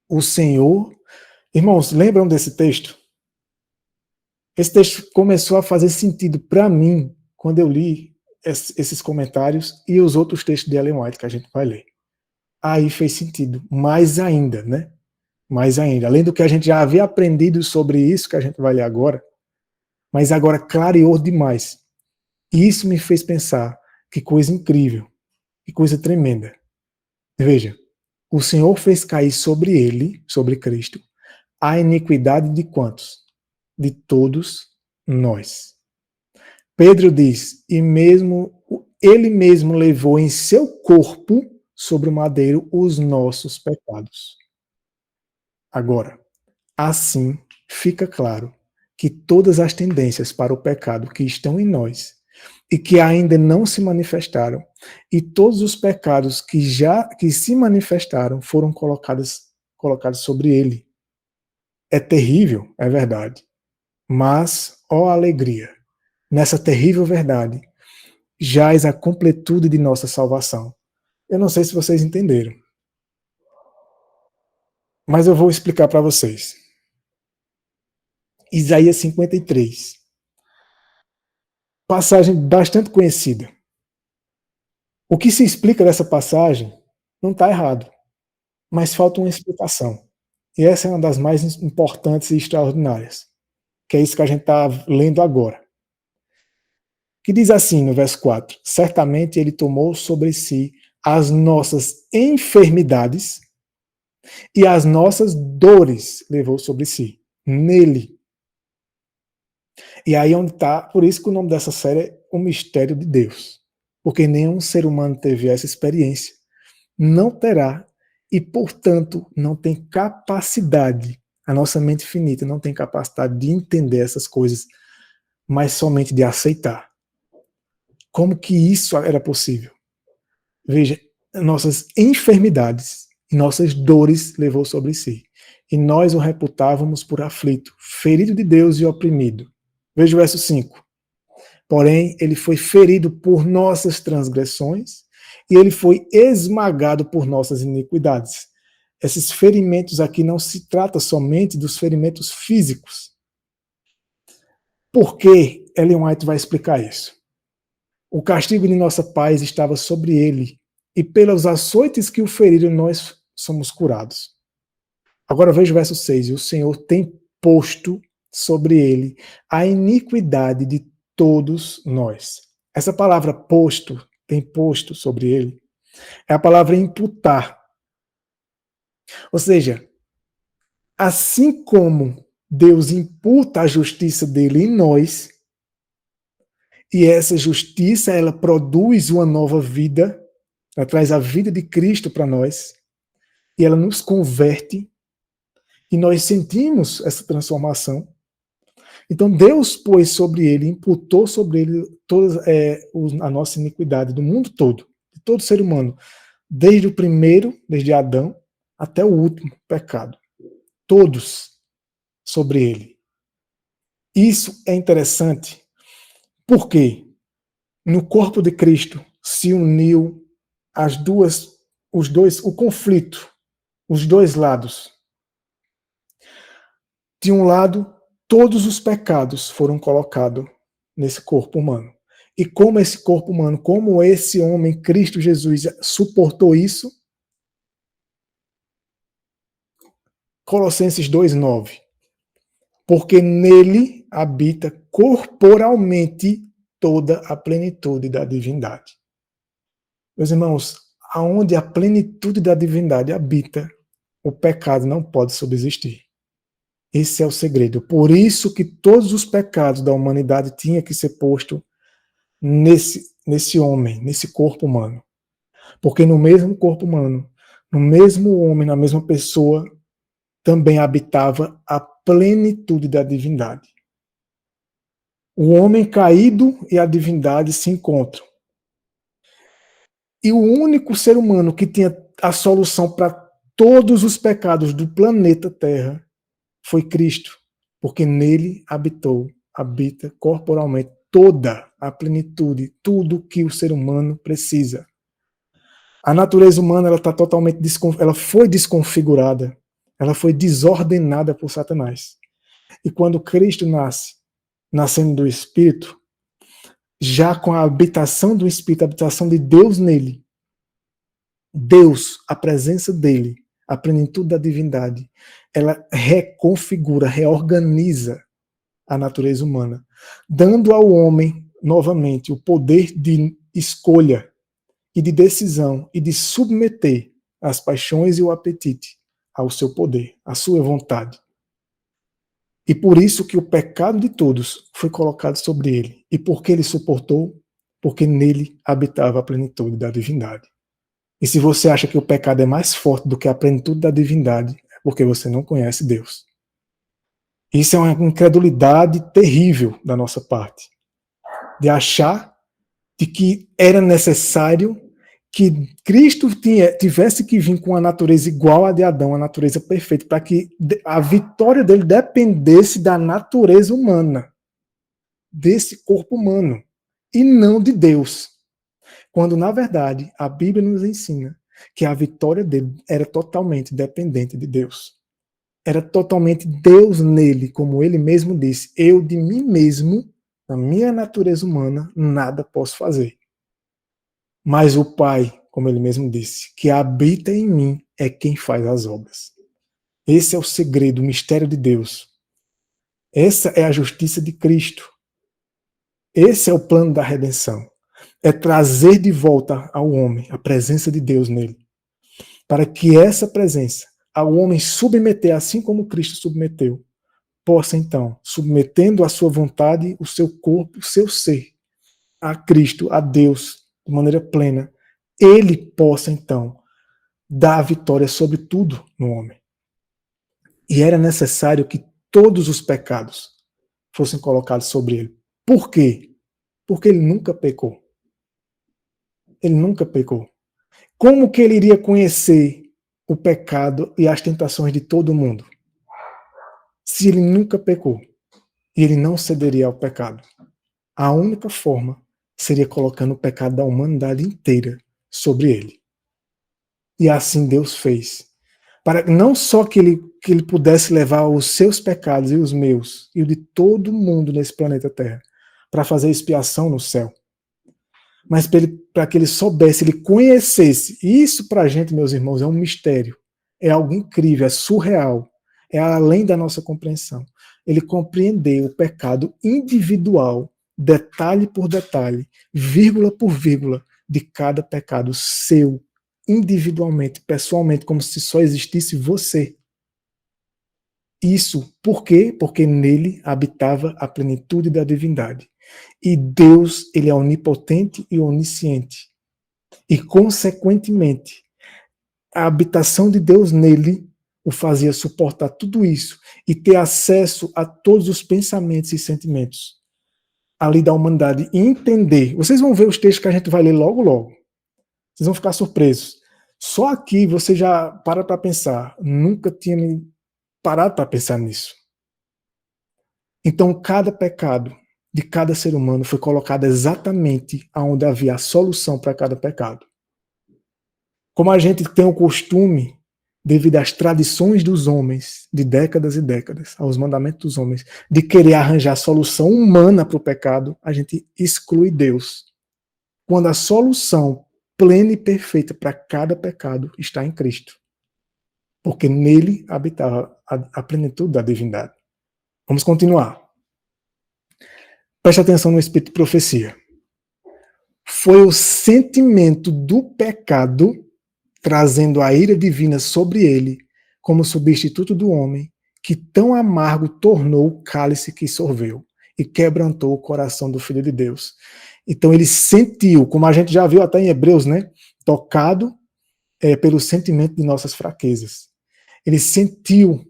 O Senhor... Irmãos, lembram desse texto? Esse texto começou a fazer sentido para mim quando eu li esses comentários e os outros textos de Ellen White que a gente vai ler. Aí fez sentido, mais ainda, né? Mais ainda. Além do que a gente já havia aprendido sobre isso que a gente vai ler agora, mas agora clareou demais. E isso me fez pensar, que coisa incrível, que coisa tremenda. Veja, o Senhor fez cair sobre ele, sobre Cristo, a iniquidade de quantos? De todos nós. Pedro diz, e mesmo ele mesmo levou em seu corpo sobre o madeiro os nossos pecados. Agora, assim fica claro que todas as tendências para o pecado que estão em nós e que ainda não se manifestaram, e todos os pecados que se manifestaram foram colocados sobre ele. É terrível, é verdade. Mas, ó alegria, nessa terrível verdade, jaz a completude de nossa salvação. Eu não sei se vocês entenderam, mas eu vou explicar para vocês. Isaías 53. Passagem bastante conhecida. O que se explica dessa passagem não está errado, mas falta uma explicação. E essa é uma das mais importantes e extraordinárias, que é isso que a gente está lendo agora. Que diz assim no verso 4: certamente ele tomou sobre si as nossas enfermidades e as nossas dores levou sobre si, nele. E aí onde está, por isso que o nome dessa série é O Mistério de Deus, porque nenhum ser humano teve essa experiência, não terá, e portanto não tem capacidade, a nossa mente finita não tem capacidade de entender essas coisas, mas somente de aceitar. Como que isso era possível? Veja, nossas enfermidades e nossas dores levou sobre si. E nós o reputávamos por aflito, ferido de Deus e oprimido. Veja o verso 5. Porém, ele foi ferido por nossas transgressões e ele foi esmagado por nossas iniquidades. Esses ferimentos aqui não se trata somente dos ferimentos físicos. Por que Ellen White vai explicar isso? O castigo de nossa paz estava sobre ele, e pelos açoites que o feriram, nós somos curados. Agora veja o verso 6. E o Senhor tem posto sobre ele a iniquidade de todos nós. Essa palavra posto, tem posto sobre ele, é a palavra imputar. Ou seja, assim como Deus imputa a justiça dele em nós, e essa justiça, ela produz uma nova vida, ela traz a vida de Cristo para nós, e ela nos converte, e nós sentimos essa transformação. Então Deus pôs sobre ele, imputou sobre ele toda a nossa iniquidade do mundo todo, de todo ser humano, desde o primeiro, desde Adão, até o último pecado. Todos sobre ele. Isso é interessante, porque no corpo de Cristo se uniu o conflito, os dois lados. De um lado, todos os pecados foram colocados nesse corpo humano. E como esse corpo humano, como esse homem, Cristo Jesus, suportou isso? Colossenses 2:9. Porque nele habita corporalmente toda a plenitude da divindade. Meus irmãos, aonde a plenitude da divindade habita, o pecado não pode subsistir. Esse é o segredo. Por isso que todos os pecados da humanidade tinham que ser posto nesse homem, nesse corpo humano. Porque no mesmo corpo humano, no mesmo homem, na mesma pessoa, também habitava a plenitude da divindade. O homem caído e a divindade se encontram. E o único ser humano que tinha a solução para todos os pecados do planeta Terra foi Cristo, porque nele habita corporalmente toda a plenitude, tudo que o ser humano precisa. A natureza humana ela tá totalmente ela foi desconfigurada, ela foi desordenada por Satanás. E quando Cristo nascendo do Espírito, já com a habitação do Espírito, a habitação de Deus nele, Deus, a presença dele, a plenitude da divindade, ela reconfigura, reorganiza a natureza humana, dando ao homem, novamente, o poder de escolha e de decisão e de submeter as paixões e o apetite ao seu poder, à sua vontade. E por isso que o pecado de todos foi colocado sobre ele. E por que ele suportou? Porque nele habitava a plenitude da divindade. E se você acha que o pecado é mais forte do que a plenitude da divindade, é porque você não conhece Deus. Isso é uma incredulidade terrível da nossa parte. De achar de que era necessário que Cristo tivesse que vir com a natureza igual à de Adão, a natureza perfeita, para que a vitória dele dependesse da natureza humana, desse corpo humano, e não de Deus. Quando, na verdade, a Bíblia nos ensina que a vitória dele era totalmente dependente de Deus. Era totalmente Deus nele, como ele mesmo disse, eu de mim mesmo, na minha natureza humana, nada posso fazer. Mas o Pai, como ele mesmo disse, que habita em mim é quem faz as obras. Esse é o segredo, o mistério de Deus. Essa é a justiça de Cristo. Esse é o plano da redenção. É trazer de volta ao homem a presença de Deus nele. Para que essa presença, ao homem submeter, assim como Cristo submeteu, possa então, submetendo a sua vontade, o seu corpo, o seu ser, a Cristo, a Deus, de maneira plena, ele possa então dar a vitória sobre tudo no homem. E era necessário que todos os pecados fossem colocados sobre ele. Por quê? Porque ele nunca pecou. Ele nunca pecou. Como que ele iria conhecer o pecado e as tentações de todo mundo? Se ele nunca pecou e ele não cederia ao pecado. A única forma seria colocando o pecado da humanidade inteira sobre ele. E assim Deus fez. Para não só que ele pudesse levar os seus pecados e os meus, e o de todo mundo nesse planeta Terra, para fazer expiação no céu, mas para que ele soubesse, ele conhecesse. E isso para a gente, meus irmãos, é um mistério. É algo incrível, é surreal. É além da nossa compreensão. Ele compreendeu o pecado individual, detalhe por detalhe, vírgula por vírgula, de cada pecado seu, individualmente, pessoalmente, como se só existisse você. Isso por quê? Porque nele habitava a plenitude da divindade. E Deus, ele é onipotente e onisciente. E, consequentemente, a habitação de Deus nele o fazia suportar tudo isso e ter acesso a todos os pensamentos e sentimentos ali da humanidade e entender. Vocês vão ver os textos que a gente vai ler logo, logo. Vocês vão ficar surpresos. Só aqui você já para pensar. Nunca tinha me parado para pensar nisso. Então, cada pecado de cada ser humano foi colocado exatamente onde havia a solução para cada pecado. Como a gente tem o costume devido às tradições dos homens, de décadas e décadas, aos mandamentos dos homens, de querer arranjar solução humana para o pecado, a gente exclui Deus. Quando a solução plena e perfeita para cada pecado está em Cristo. Porque nele habitava a plenitude da divindade. Vamos continuar. Preste atenção no espírito de profecia. Foi o sentimento do pecado, trazendo a ira divina sobre ele, como substituto do homem, que tão amargo tornou o cálice que sorveu e quebrantou o coração do Filho de Deus. Então ele sentiu, como a gente já viu até em Hebreus, né? Tocado pelo sentimento de nossas fraquezas. Ele sentiu o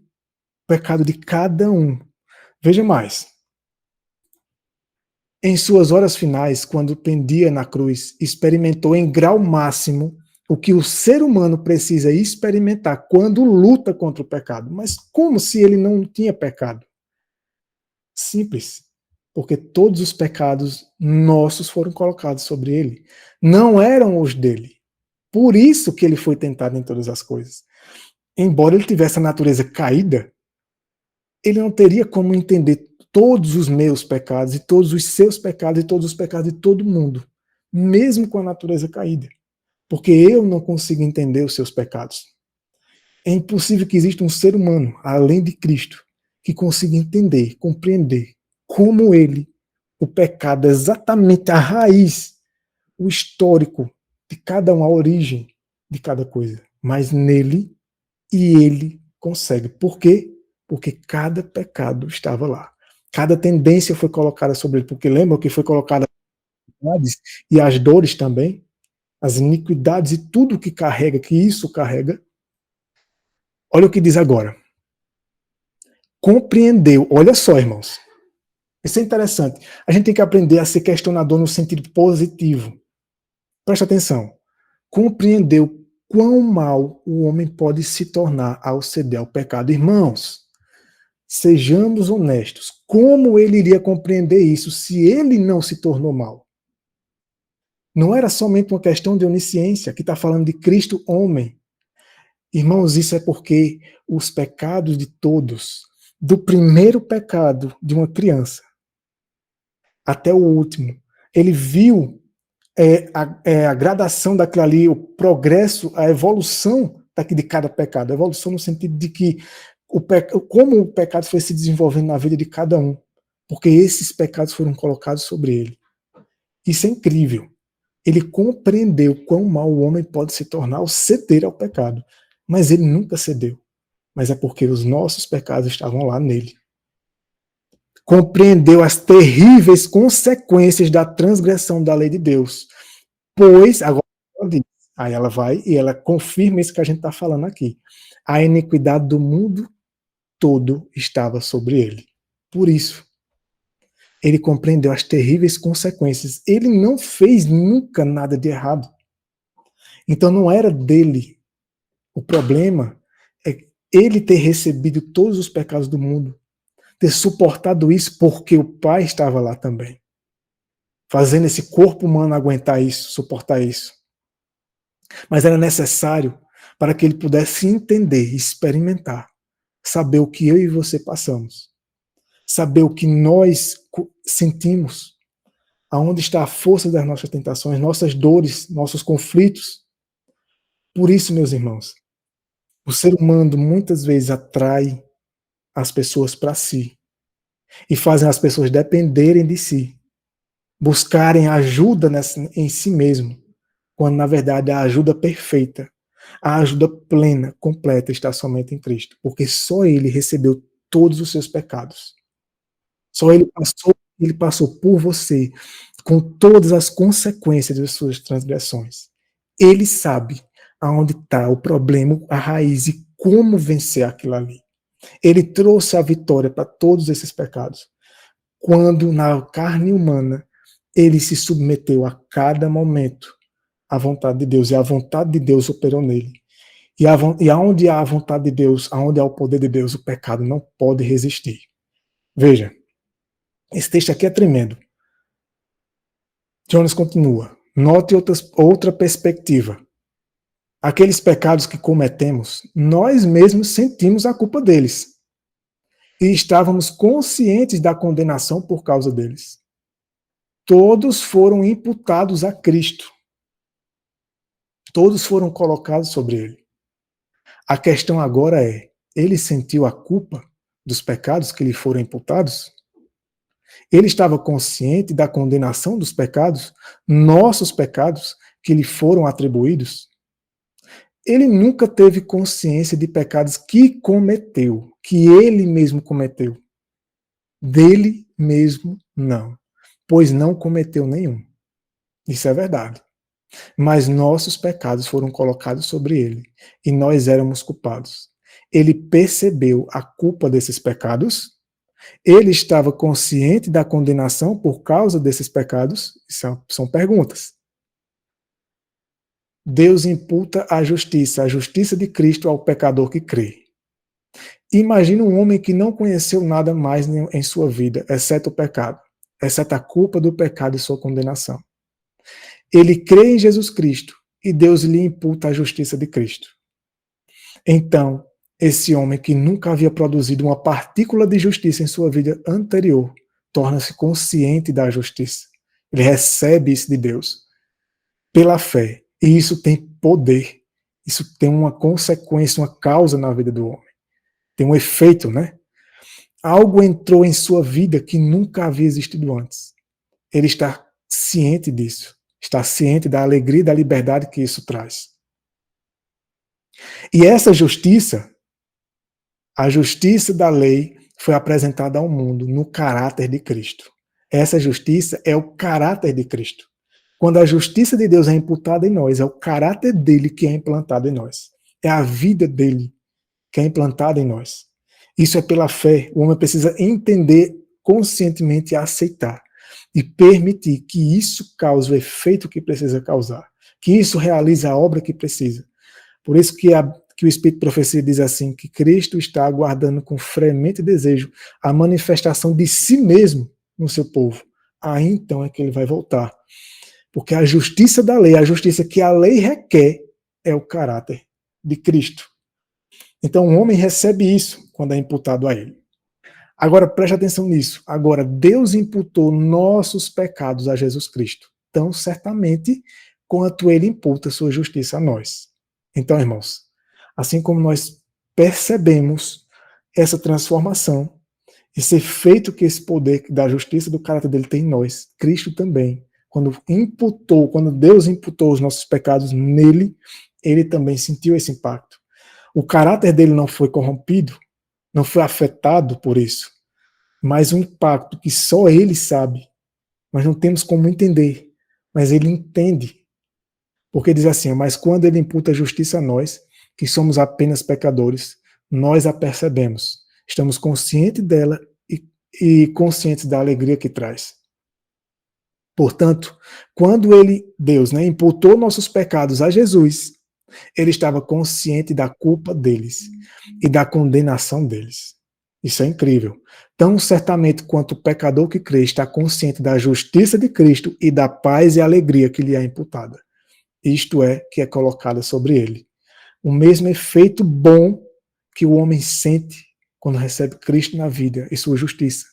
pecado de cada um. Veja mais. Em suas horas finais, quando pendia na cruz, experimentou em grau máximo o que o ser humano precisa experimentar quando luta contra o pecado. Mas como se ele não tinha pecado? Simples. Porque todos os pecados nossos foram colocados sobre ele. Não eram os dele. Por isso que ele foi tentado em todas as coisas. Embora ele tivesse a natureza caída, ele não teria como entender todos os meus pecados e todos os seus pecados e todos os pecados de todo mundo, mesmo com a natureza caída. Porque eu não consigo entender os seus pecados. É impossível que exista um ser humano, além de Cristo, que consiga entender, compreender como ele, o pecado, exatamente a raiz, o histórico de cada um, a origem de cada coisa. Mas nele, e ele consegue. Por quê? Porque cada pecado estava lá. Cada tendência foi colocada sobre ele. Porque lembra que foi colocada as iniquidades e as dores também? As iniquidades e tudo que carrega, que isso carrega. Olha o que diz agora. Compreendeu. Olha só, irmãos. Isso é interessante. A gente tem que aprender a ser questionador no sentido positivo. Presta atenção. Compreendeu quão mal o homem pode se tornar ao ceder ao pecado. Irmãos, sejamos honestos. Como ele iria compreender isso se ele não se tornou mal? Não era somente uma questão de onisciência, que está falando de Cristo homem. Irmãos, isso é porque os pecados de todos, do primeiro pecado de uma criança até o último, ele viu a gradação daquilo ali, o progresso, a evolução de cada pecado. A evolução no sentido de que como o pecado foi se desenvolvendo na vida de cada um. Porque esses pecados foram colocados sobre ele. Isso é incrível. Ele compreendeu quão mal o homem pode se tornar ao ceder ao pecado. Mas ele nunca cedeu. Mas é porque os nossos pecados estavam lá nele. Compreendeu as terríveis consequências da transgressão da lei de Deus. Pois, agora ela diz, aí ela vai e ela confirma isso que a gente está falando aqui. A iniquidade do mundo todo estava sobre ele. Por isso, ele compreendeu as terríveis consequências. Ele não fez nunca nada de errado. Então não era dele. O problema é ele ter recebido todos os pecados do mundo, ter suportado isso porque o Pai estava lá também, fazendo esse corpo humano aguentar isso, suportar isso. Mas era necessário para que ele pudesse entender, experimentar, saber o que eu e você passamos, saber o que nós sentimos, aonde está a força das nossas tentações, nossas dores, nossos conflitos. Por isso, meus irmãos, o ser humano muitas vezes atrai as pessoas para si e fazem as pessoas dependerem de si, buscarem ajuda em si mesmo, quando na verdade a ajuda perfeita, a ajuda plena, completa está somente em Cristo, porque só ele recebeu todos os seus pecados. Só ele passou por você com todas as consequências das suas transgressões. Ele sabe aonde está o problema, a raiz e como vencer aquilo ali. Ele trouxe a vitória para todos esses pecados. Quando na carne humana ele se submeteu a cada momento à vontade de Deus, e a vontade de Deus operou nele. E aonde há a vontade de Deus, aonde há o poder de Deus, o pecado não pode resistir. Veja, esse texto aqui é tremendo. Jonas continua. Note outra perspectiva. Aqueles pecados que cometemos, nós mesmos sentimos a culpa deles. E estávamos conscientes da condenação por causa deles. Todos foram imputados a Cristo. Todos foram colocados sobre ele. A questão agora é, ele sentiu a culpa dos pecados que lhe foram imputados? Ele estava consciente da condenação dos pecados, nossos pecados, que lhe foram atribuídos? Ele nunca teve consciência de pecados que cometeu, que ele mesmo cometeu. Dele mesmo, não, pois não cometeu nenhum. Isso é verdade. Mas nossos pecados foram colocados sobre ele, e nós éramos culpados. Ele percebeu a culpa desses pecados, ele estava consciente da condenação por causa desses pecados? São perguntas. Deus imputa a justiça de Cristo ao pecador que crê. Imagina um homem que não conheceu nada mais em sua vida, exceto o pecado, exceto a culpa do pecado e sua condenação. Ele crê em Jesus Cristo e Deus lhe imputa a justiça de Cristo. Então, esse homem que nunca havia produzido uma partícula de justiça em sua vida anterior, torna-se consciente da justiça. Ele recebe isso de Deus pela fé. E isso tem poder. Isso tem uma consequência, uma causa na vida do homem. Tem um efeito, né? Algo entrou em sua vida que nunca havia existido antes. Ele está ciente disso. Está ciente da alegria e da liberdade que isso traz. E essa justiça, a justiça da lei, foi apresentada ao mundo no caráter de Cristo. Essa justiça é o caráter de Cristo. Quando a justiça de Deus é imputada em nós, é o caráter dele que é implantado em nós. É a vida dele que é implantada em nós. Isso é pela fé. O homem precisa entender conscientemente e aceitar. E permitir que isso cause o efeito que precisa causar. Que isso realize a obra que precisa. Por isso que o Espírito de Profecia diz assim, que Cristo está aguardando com fremente desejo a manifestação de si mesmo no seu povo. Aí então é que ele vai voltar. Porque a justiça da lei, a justiça que a lei requer, é o caráter de Cristo. Então o homem recebe isso quando é imputado a ele. Agora preste atenção nisso. Agora Deus imputou nossos pecados a Jesus Cristo, tão certamente quanto ele imputa sua justiça a nós. Então, irmãos, assim como nós percebemos essa transformação, esse efeito que esse poder da justiça do caráter dele tem em nós, Cristo também, quando Deus imputou os nossos pecados nele, ele também sentiu esse impacto. O caráter dele não foi corrompido, não foi afetado por isso, mas um impacto que só ele sabe. Nós não temos como entender, mas ele entende. Porque diz assim, mas quando ele imputa a justiça a nós, que somos apenas pecadores, nós a percebemos. Estamos conscientes dela e conscientes da alegria que traz. Portanto, quando Deus, imputou nossos pecados a Jesus, ele estava consciente da culpa deles e da condenação deles. Isso é incrível. Tão certamente quanto o pecador que crê está consciente da justiça de Cristo e da paz e alegria que lhe é imputada. Isto é, que é colocada sobre ele. O mesmo efeito bom que o homem sente quando recebe Cristo na vida e sua justiça.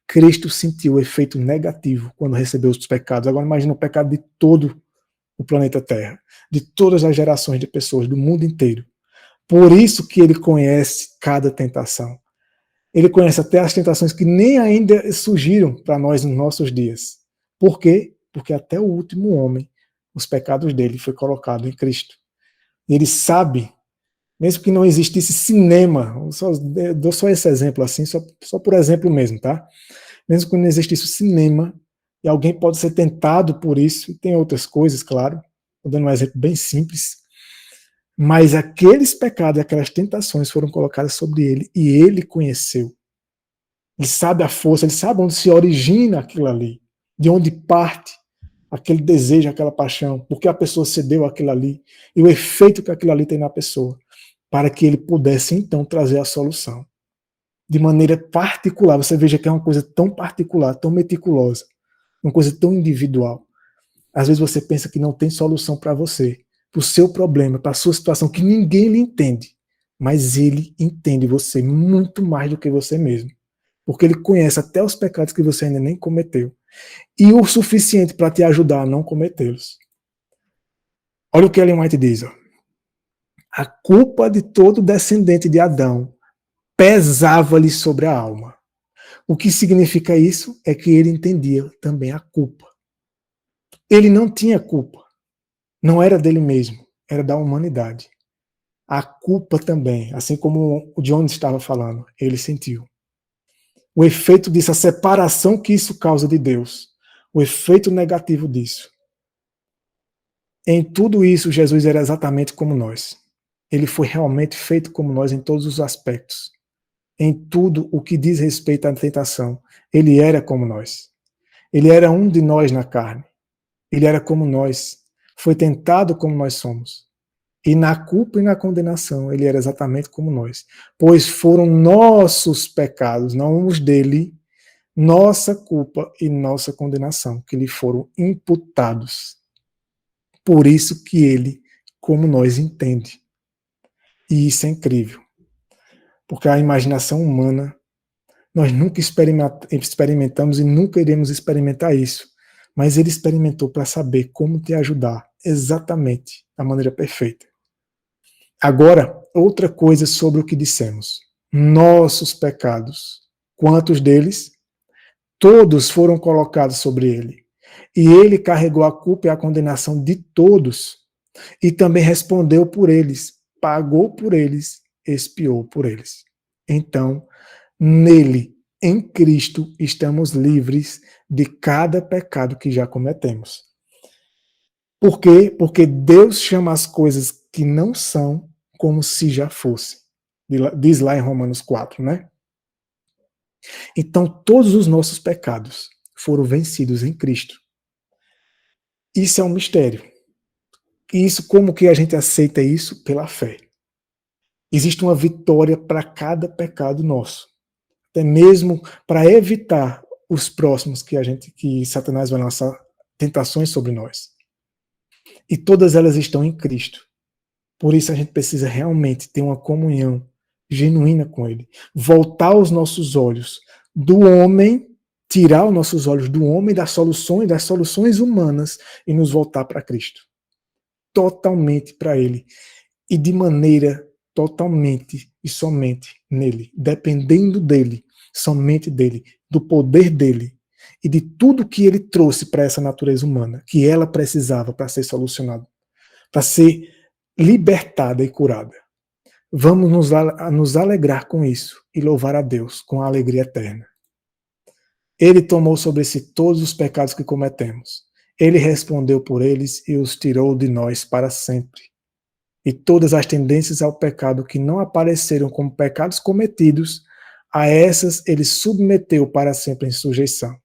Cristo sentiu o efeito negativo quando recebeu os pecados. Agora imagina o pecado de todo o planeta Terra, de todas as gerações de pessoas do mundo inteiro. Por isso que ele conhece cada tentação. Ele conhece até as tentações que nem ainda surgiram para nós nos nossos dias. Por quê? Porque até o último homem, os pecados dele foi colocado em Cristo. E ele sabe, mesmo que não existisse cinema, dou só esse exemplo assim, só por exemplo mesmo, tá? Mesmo que não existisse o cinema, e alguém pode ser tentado por isso, e tem outras coisas, claro, estou dando um exemplo bem simples, mas aqueles pecados, aquelas tentações foram colocadas sobre ele, e ele conheceu. Ele sabe a força, ele sabe onde se origina aquilo ali, de onde parte aquele desejo, aquela paixão, porque a pessoa cedeu aquilo ali, e o efeito que aquilo ali tem na pessoa, para que ele pudesse então trazer a solução. De maneira particular, você veja que é uma coisa tão particular, tão meticulosa, uma coisa tão individual. Às vezes você pensa que não tem solução para você, para o seu problema, para a sua situação, que ninguém lhe entende. Mas ele entende você muito mais do que você mesmo. Porque ele conhece até os pecados que você ainda nem cometeu. E o suficiente para te ajudar a não cometê-los. Olha o que Ellen White diz. Ó. A culpa de todo descendente de Adão pesava-lhe sobre a alma. O que significa isso é que ele entendia também a culpa. Ele não tinha culpa. Não era dele mesmo, era da humanidade. A culpa também, assim como o John estava falando, ele sentiu. O efeito disso, a separação que isso causa de Deus, o efeito negativo disso. Em tudo isso, Jesus era exatamente como nós. Ele foi realmente feito como nós em todos os aspectos. Em tudo o que diz respeito à tentação, ele era como nós. Ele era um de nós na carne. Ele era como nós. Foi tentado como nós somos. E na culpa e na condenação, ele era exatamente como nós. Pois foram nossos pecados, não os dele, nossa culpa e nossa condenação, que lhe foram imputados. Por isso que ele, como nós, entende. E isso é incrível. Porque a imaginação humana, nós nunca experimentamos e nunca iremos experimentar isso. Mas ele experimentou para saber como te ajudar exatamente da maneira perfeita. Agora, outra coisa sobre o que dissemos. Nossos pecados. Quantos deles? Todos foram colocados sobre ele. E ele carregou a culpa e a condenação de todos. E também respondeu por eles, pagou por eles, expiou por eles. Então, nele, em Cristo, estamos livres de cada pecado que já cometemos. Por quê? Porque Deus chama as coisas que não são como se já fosse. Diz lá em Romanos 4, né? Então, todos os nossos pecados foram vencidos em Cristo. Isso é um mistério. E isso, como que a gente aceita isso? Pela fé. Existe uma vitória para cada pecado nosso. Até mesmo para evitar os próximos que Satanás vai lançar tentações sobre nós. E todas elas estão em Cristo. Por isso a gente precisa realmente ter uma comunhão genuína com Ele. Voltar os nossos olhos do homem, tirar os nossos olhos do homem, das soluções humanas e nos voltar para Cristo. Totalmente para Ele. E de maneira totalmente e somente nele. Dependendo dele, somente dele, do poder dele e de tudo que ele trouxe para essa natureza humana, que ela precisava para ser solucionada, para ser libertada e curada. Vamos nos alegrar com isso e louvar a Deus com a alegria eterna. Ele tomou sobre si todos os pecados que cometemos. Ele respondeu por eles e os tirou de nós para sempre. E todas as tendências ao pecado que não apareceram como pecados cometidos, a essas ele submeteu para sempre em sujeição.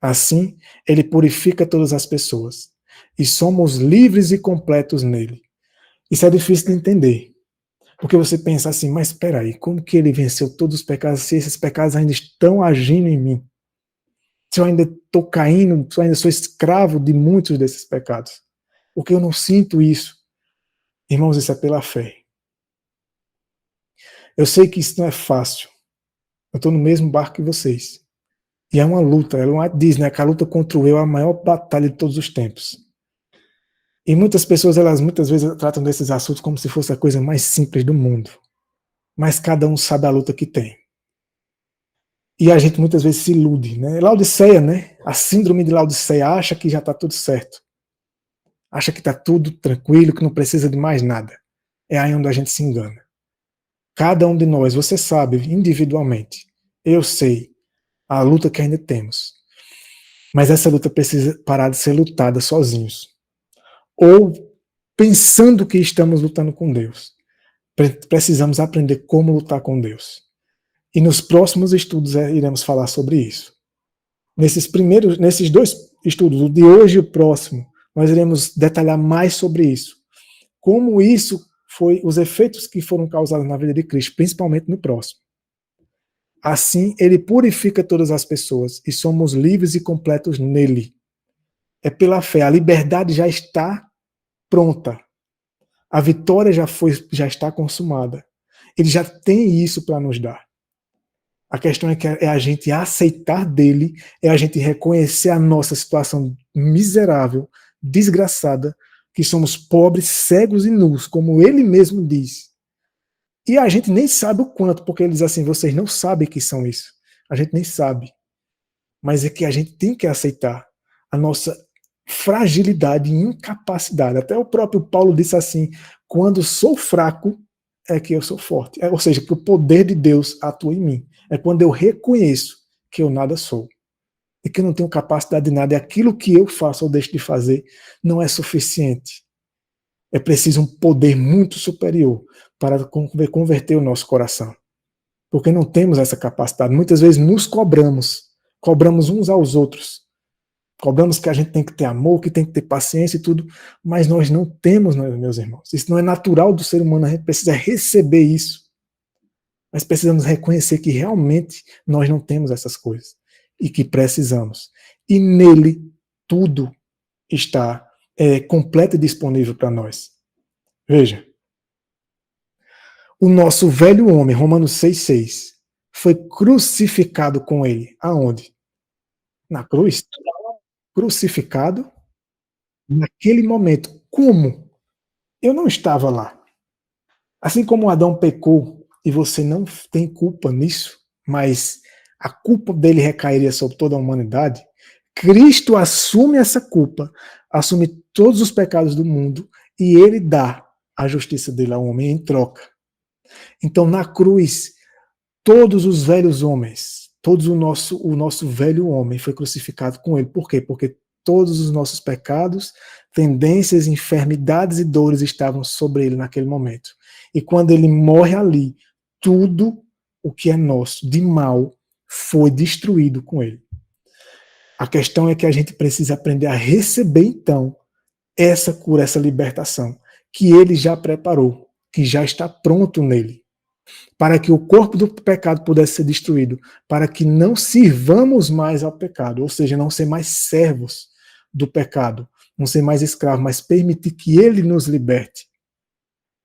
Assim, ele purifica todas as pessoas. E somos livres e completos nele. Isso é difícil de entender. Porque você pensa assim, mas espera aí, como que ele venceu todos os pecados se esses pecados ainda estão agindo em mim? Se eu ainda estou caindo, se eu ainda sou escravo de muitos desses pecados? Porque eu não sinto isso. Irmãos, isso é pela fé. Eu sei que isso não é fácil. Eu estou no mesmo barco que vocês. E é uma luta. Ela diz, né, que a luta contra o eu é a maior batalha de todos os tempos. E muitas pessoas, elas muitas vezes tratam desses assuntos como se fosse a coisa mais simples do mundo. Mas cada um sabe a luta que tem. E a gente muitas vezes se ilude, né? Laodiceia, né? A síndrome de Laodiceia acha que já está tudo certo. Acha que está tudo tranquilo, que não precisa de mais nada. É aí onde a gente se engana. Cada um de nós, você sabe, individualmente, eu sei, a luta que ainda temos. Mas essa luta precisa parar de ser lutada sozinhos. Ou pensando que estamos lutando com Deus. Precisamos aprender como lutar com Deus. E nos próximos estudos iremos falar sobre isso. Nesses dois estudos, o de hoje e o próximo, nós iremos detalhar mais sobre isso. Como isso foi os efeitos que foram causados na vida de Cristo, principalmente no próximo. Assim, ele purifica todas as pessoas e somos livres e completos nele. É pela fé. A liberdade já está pronta. A vitória já está consumada. Ele já tem isso para nos dar. A questão é que é a gente aceitar dele, é a gente reconhecer a nossa situação miserável, desgraçada, que somos pobres, cegos e nus, como ele mesmo diz. E a gente nem sabe o quanto, porque ele diz assim, vocês não sabem que são isso. A gente nem sabe. Mas é que a gente tem que aceitar a nossa fragilidade e incapacidade. Até o próprio Paulo disse assim, quando sou fraco, é que eu sou forte. Ou seja, que o poder de Deus atua em mim. É quando eu reconheço que eu nada sou. E que eu não tenho capacidade de nada. E aquilo que eu faço ou deixo de fazer não é suficiente. É preciso um poder muito superior para converter o nosso coração. Porque não temos essa capacidade. Muitas vezes nos cobramos uns aos outros. Cobramos que a gente tem que ter amor, que tem que ter paciência e tudo, mas nós não temos, meus irmãos. Isso não é natural do ser humano, a gente precisa receber isso. Mas precisamos reconhecer que realmente nós não temos essas coisas e que precisamos. E nele tudo está completo e disponível para nós. Veja, o nosso velho homem, Romanos 6,6, foi crucificado com ele. Aonde? Na cruz. Crucificado naquele momento. Como? Eu não estava lá. Assim como Adão pecou e você não tem culpa nisso, mas a culpa dele recairia sobre toda a humanidade, Cristo assume essa culpa, assume todos os pecados do mundo e ele dá a justiça dele ao homem em troca. Então, na cruz, todos os velhos homens, o nosso velho homem foi crucificado com ele. Por quê? Porque todos os nossos pecados, tendências, enfermidades e dores estavam sobre ele naquele momento. E quando ele morre ali, tudo o que é nosso de mal foi destruído com ele. A questão é que a gente precisa aprender a receber, então, essa cura, essa libertação, que ele já preparou, que já está pronto nele, para que o corpo do pecado pudesse ser destruído, para que não sirvamos mais ao pecado, ou seja, não ser mais servos do pecado, não ser mais escravos, mas permitir que ele nos liberte.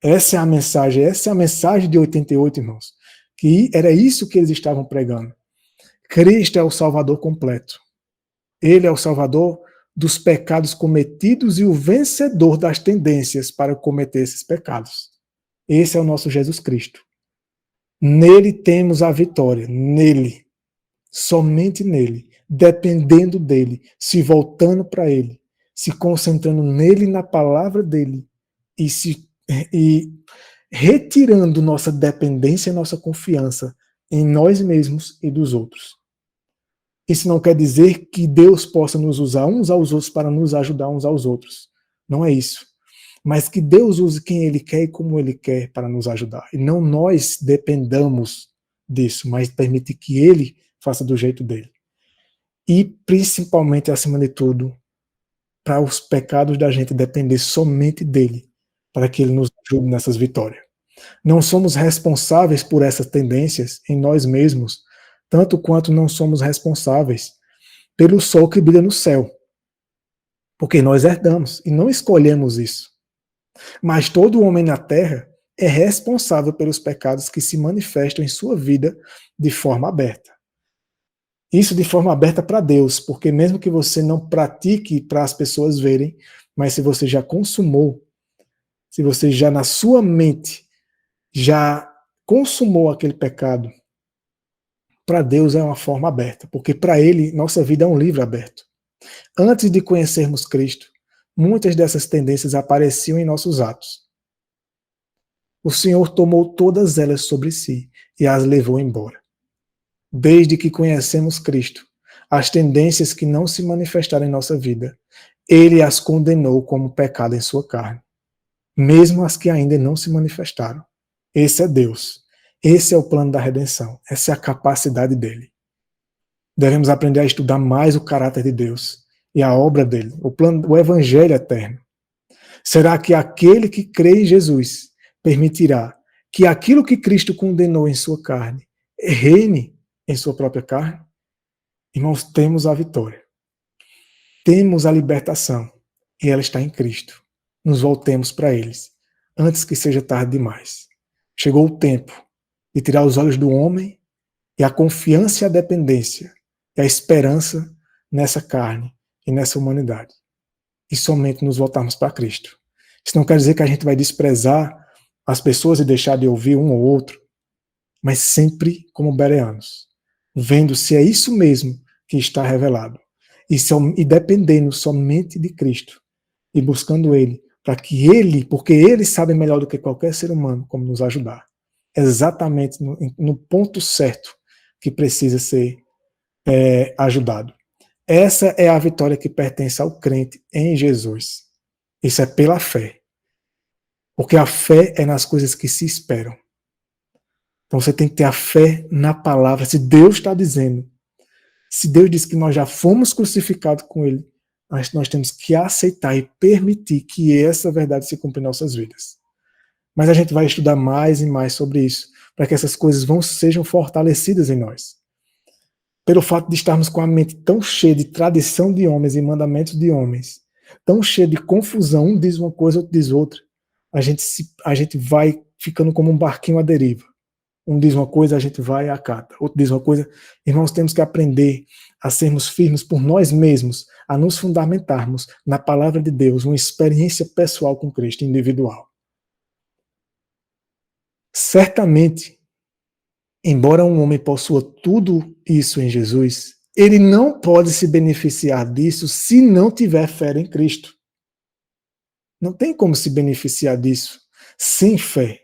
Essa é a mensagem de 88, irmãos, que era isso que eles estavam pregando. Cristo é o Salvador completo. Ele é o Salvador dos pecados cometidos e o vencedor das tendências para cometer esses pecados. Esse é o nosso Jesus Cristo. Nele temos a vitória, nele, somente nele, dependendo dele, se voltando para ele, se concentrando nele, na palavra dele e retirando nossa dependência e nossa confiança em nós mesmos e dos outros. Isso não quer dizer que Deus possa nos usar uns aos outros para nos ajudar uns aos outros. Não é isso. Mas que Deus use quem Ele quer e como Ele quer para nos ajudar. E não nós dependamos disso, mas permitir que Ele faça do jeito dele. E principalmente, acima de tudo, para os pecados da gente depender somente dele, para que Ele nos ajude nessas vitórias. Não somos responsáveis por essas tendências em nós mesmos, tanto quanto não somos responsáveis pelo sol que brilha no céu. Porque nós herdamos e não escolhemos isso. Mas todo homem na terra é responsável pelos pecados que se manifestam em sua vida de forma aberta. Isso de forma aberta para Deus, porque mesmo que você não pratique para as pessoas verem, mas se você já consumou, se você já na sua mente já consumou aquele pecado, para Deus é uma forma aberta, porque para Ele nossa vida é um livro aberto. Antes de conhecermos Cristo, muitas dessas tendências apareciam em nossos atos. O Senhor tomou todas elas sobre si e as levou embora. Desde que conhecemos Cristo, as tendências que não se manifestaram em nossa vida, Ele as condenou como pecado em sua carne, mesmo as que ainda não se manifestaram. Esse é Deus. Esse é o plano da redenção. Essa é a capacidade dele. Devemos aprender a estudar mais o caráter de Deus e a obra dele, o evangelho eterno. Será que aquele que crê em Jesus permitirá que aquilo que Cristo condenou em sua carne reine em sua própria carne? Irmãos, temos a vitória. Temos a libertação e ela está em Cristo. Nos voltemos para eles. antes que seja tarde demais. Chegou o tempo de tirar os olhos do homem e a confiança e a dependência e a esperança nessa carne e nessa humanidade. E somente nos voltarmos para Cristo. Isso não quer dizer que a gente vai desprezar as pessoas e deixar de ouvir um ou outro, mas sempre como bereanos, vendo se é isso mesmo que está revelado, e dependendo somente de Cristo, e buscando Ele, para que Ele, porque Ele sabe melhor do que qualquer ser humano como nos ajudar, exatamente no ponto certo que precisa ser ajudado. Essa é a vitória que pertence ao crente em Jesus. Isso é pela fé. Porque a fé é nas coisas que se esperam. Então você tem que ter a fé na palavra. Se Deus está dizendo, se Deus diz que nós já fomos crucificados com Ele, nós temos que aceitar e permitir que essa verdade se cumpra em nossas vidas. Mas a gente vai estudar mais e mais sobre isso, para que essas coisas sejam fortalecidas em nós. Pelo fato de estarmos com a mente tão cheia de tradição de homens e mandamentos de homens, tão cheia de confusão, um diz uma coisa, outro diz outra, a gente vai ficando como um barquinho à deriva. Um diz uma coisa, a gente vai e acata. Outro diz uma coisa. Irmãos, temos que aprender a sermos firmes por nós mesmos, a nos fundamentarmos na palavra de Deus, uma experiência pessoal com Cristo, individual. Certamente, embora um homem possua tudo isso em Jesus, ele não pode se beneficiar disso se não tiver fé em Cristo. Não tem como se beneficiar disso sem fé.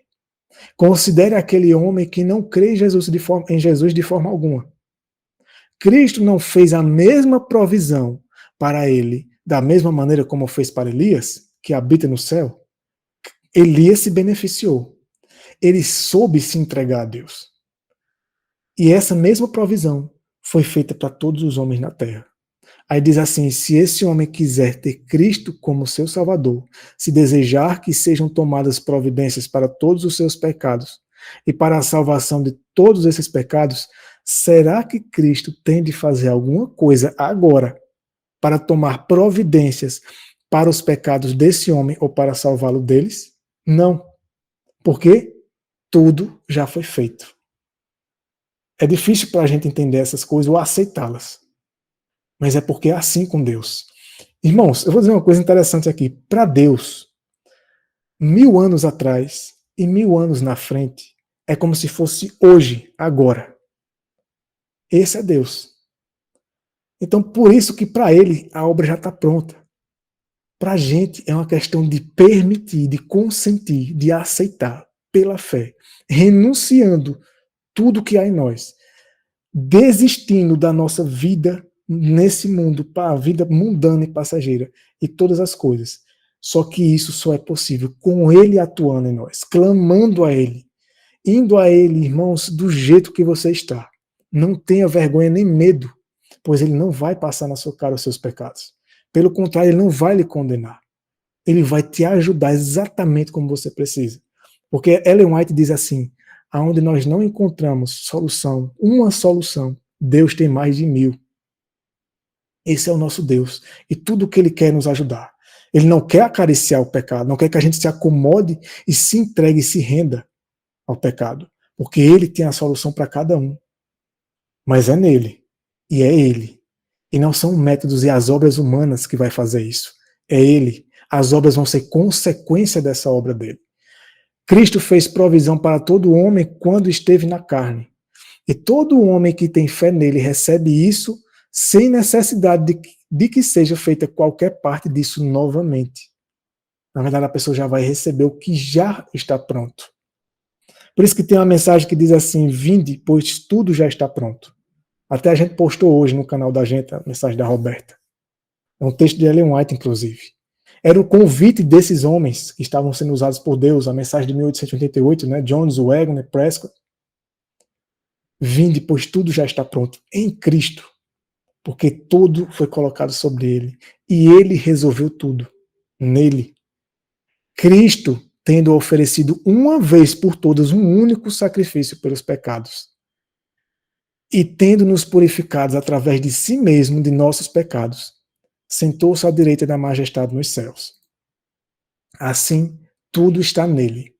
Considere aquele homem que não crê em Jesus de forma alguma. Cristo não fez a mesma provisão para ele, da mesma maneira como fez para Elias, que habita no céu. Elias se beneficiou. Ele soube se entregar a Deus. E essa mesma provisão foi feita para todos os homens na terra. Aí diz assim, se esse homem quiser ter Cristo como seu Salvador, se desejar que sejam tomadas providências para todos os seus pecados e para a salvação de todos esses pecados, será que Cristo tem de fazer alguma coisa agora para tomar providências para os pecados desse homem ou para salvá-lo deles? Não. Porque tudo já foi feito. É difícil para a gente entender essas coisas ou aceitá-las. Mas é porque é assim com Deus. Irmãos, eu vou dizer uma coisa interessante aqui. Para Deus, 1000 anos atrás e 1000 anos na frente é como se fosse hoje, agora. Esse é Deus. Então, por isso que para Ele a obra já está pronta. Para a gente é uma questão de permitir, de consentir, de aceitar pela fé, renunciando tudo que há em nós, desistindo da nossa vida nesse mundo, para a vida mundana e passageira, e todas as coisas. Só que isso só é possível com Ele atuando em nós, clamando a Ele, indo a Ele, irmãos, do jeito que você está. Não tenha vergonha nem medo, pois Ele não vai passar na sua cara os seus pecados. Pelo contrário, Ele não vai lhe condenar. Ele vai te ajudar exatamente como você precisa. Porque Ellen White diz assim, aonde nós não encontramos solução, uma solução, Deus tem mais de 1000. Esse é o nosso Deus. E tudo que Ele quer é nos ajudar. Ele não quer acariciar o pecado, não quer que a gente se acomode e se entregue e se renda ao pecado. Porque Ele tem a solução para cada um. Mas é nele. E é Ele. E não são métodos e as obras humanas que vai fazer isso. É Ele. As obras vão ser consequência dessa obra dele. Cristo fez provisão para todo homem quando esteve na carne. E todo homem que tem fé nele recebe isso sem necessidade de que seja feita qualquer parte disso novamente. Na verdade, a pessoa já vai receber o que já está pronto. Por isso que tem uma mensagem que diz assim, vinde, pois tudo já está pronto. Até a gente postou hoje no canal da gente a mensagem da Roberta. É um texto de Ellen White, inclusive. Era o convite desses homens que estavam sendo usados por Deus, a mensagem de 1888, né? Jones, Wagner, Prescott. Vinde, pois tudo já está pronto em Cristo, porque tudo foi colocado sobre Ele, e Ele resolveu tudo, nele. Cristo, tendo oferecido uma vez por todas um único sacrifício pelos pecados, e tendo nos purificados através de si mesmo de nossos pecados, sentou-se à direita da majestade nos céus. Assim, tudo está nele.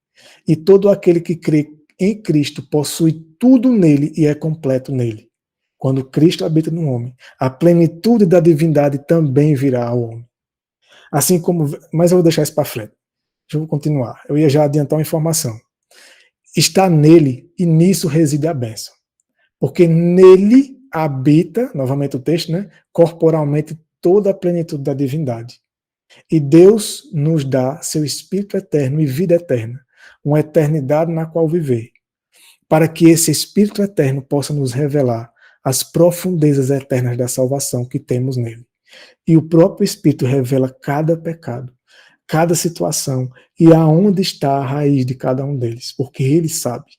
E todo aquele que crê em Cristo possui tudo nele e é completo nele. Quando Cristo habita no homem, a plenitude da divindade também virá ao homem. Assim como, mas eu vou deixar isso para frente. Deixa eu continuar. Eu ia já adiantar uma informação. Está nele e nisso reside a bênção. Porque nele habita, novamente o texto, né, corporalmente toda a plenitude da divindade. E Deus nos dá seu Espírito eterno e vida eterna, uma eternidade na qual viver, para que esse Espírito eterno possa nos revelar as profundezas eternas da salvação que temos nele. E o próprio Espírito revela cada pecado, cada situação e aonde está a raiz de cada um deles, porque ele sabe.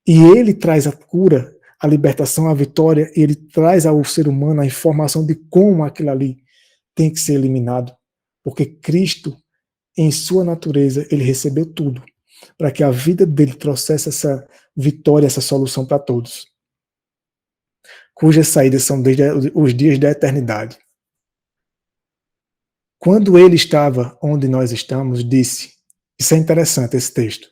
E ele traz a cura, a libertação, a vitória, ele traz ao ser humano a informação de como aquilo ali tem que ser eliminado, porque Cristo, em sua natureza, ele recebeu tudo, para que a vida dele trouxesse essa vitória, essa solução para todos, cujas saídas são desde os dias da eternidade. Quando ele estava onde nós estamos, disse, isso é interessante esse texto,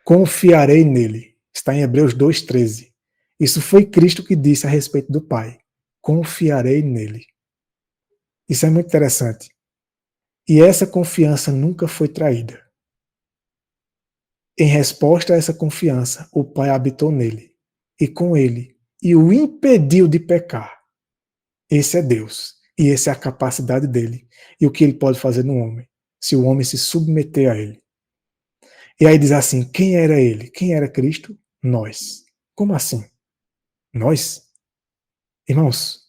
confiarei nele, está em Hebreus 2,13. Isso foi Cristo que disse a respeito do Pai, confiarei nele. Isso é muito interessante. E essa confiança nunca foi traída. Em resposta a essa confiança, o Pai habitou nele, e com ele, e o impediu de pecar. Esse é Deus, e essa é a capacidade dele, e o que ele pode fazer no homem, se o homem se submeter a ele. E aí diz assim, quem era ele? Quem era Cristo? Nós. Como assim? Nós? Irmãos,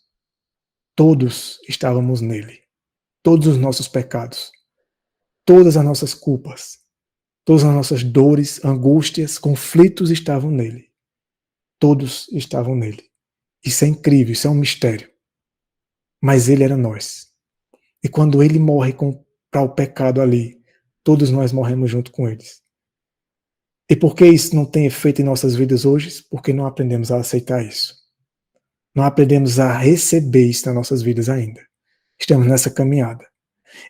todos estávamos nele. Todos os nossos pecados, todas as nossas culpas, todas as nossas dores, angústias, conflitos estavam nele. Todos estavam nele. Isso é incrível, isso é um mistério. Mas ele era nós. E quando ele morre para o pecado ali, todos nós morremos junto com eles. E por que isso não tem efeito em nossas vidas hoje? Porque não aprendemos a aceitar isso. Não aprendemos a receber isso nas nossas vidas ainda. Estamos nessa caminhada.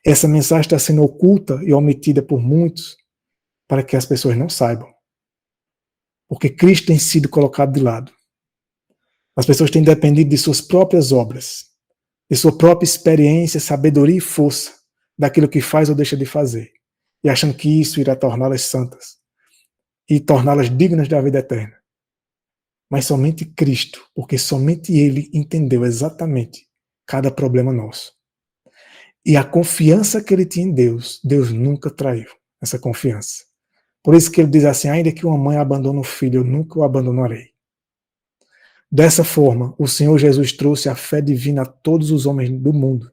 Essa mensagem está sendo oculta e omitida por muitos para que as pessoas não saibam. Porque Cristo tem sido colocado de lado. As pessoas têm dependido de suas próprias obras, de sua própria experiência, sabedoria e força daquilo que faz ou deixa de fazer, e achando que isso irá torná-las santas e torná-las dignas da vida eterna. Mas somente Cristo, porque somente Ele entendeu exatamente cada problema nosso. E a confiança que Ele tinha em Deus, Deus nunca traiu essa confiança. Por isso que Ele diz assim, ainda que uma mãe abandone o filho, eu nunca o abandonarei. Dessa forma, o Senhor Jesus trouxe a fé divina a todos os homens do mundo.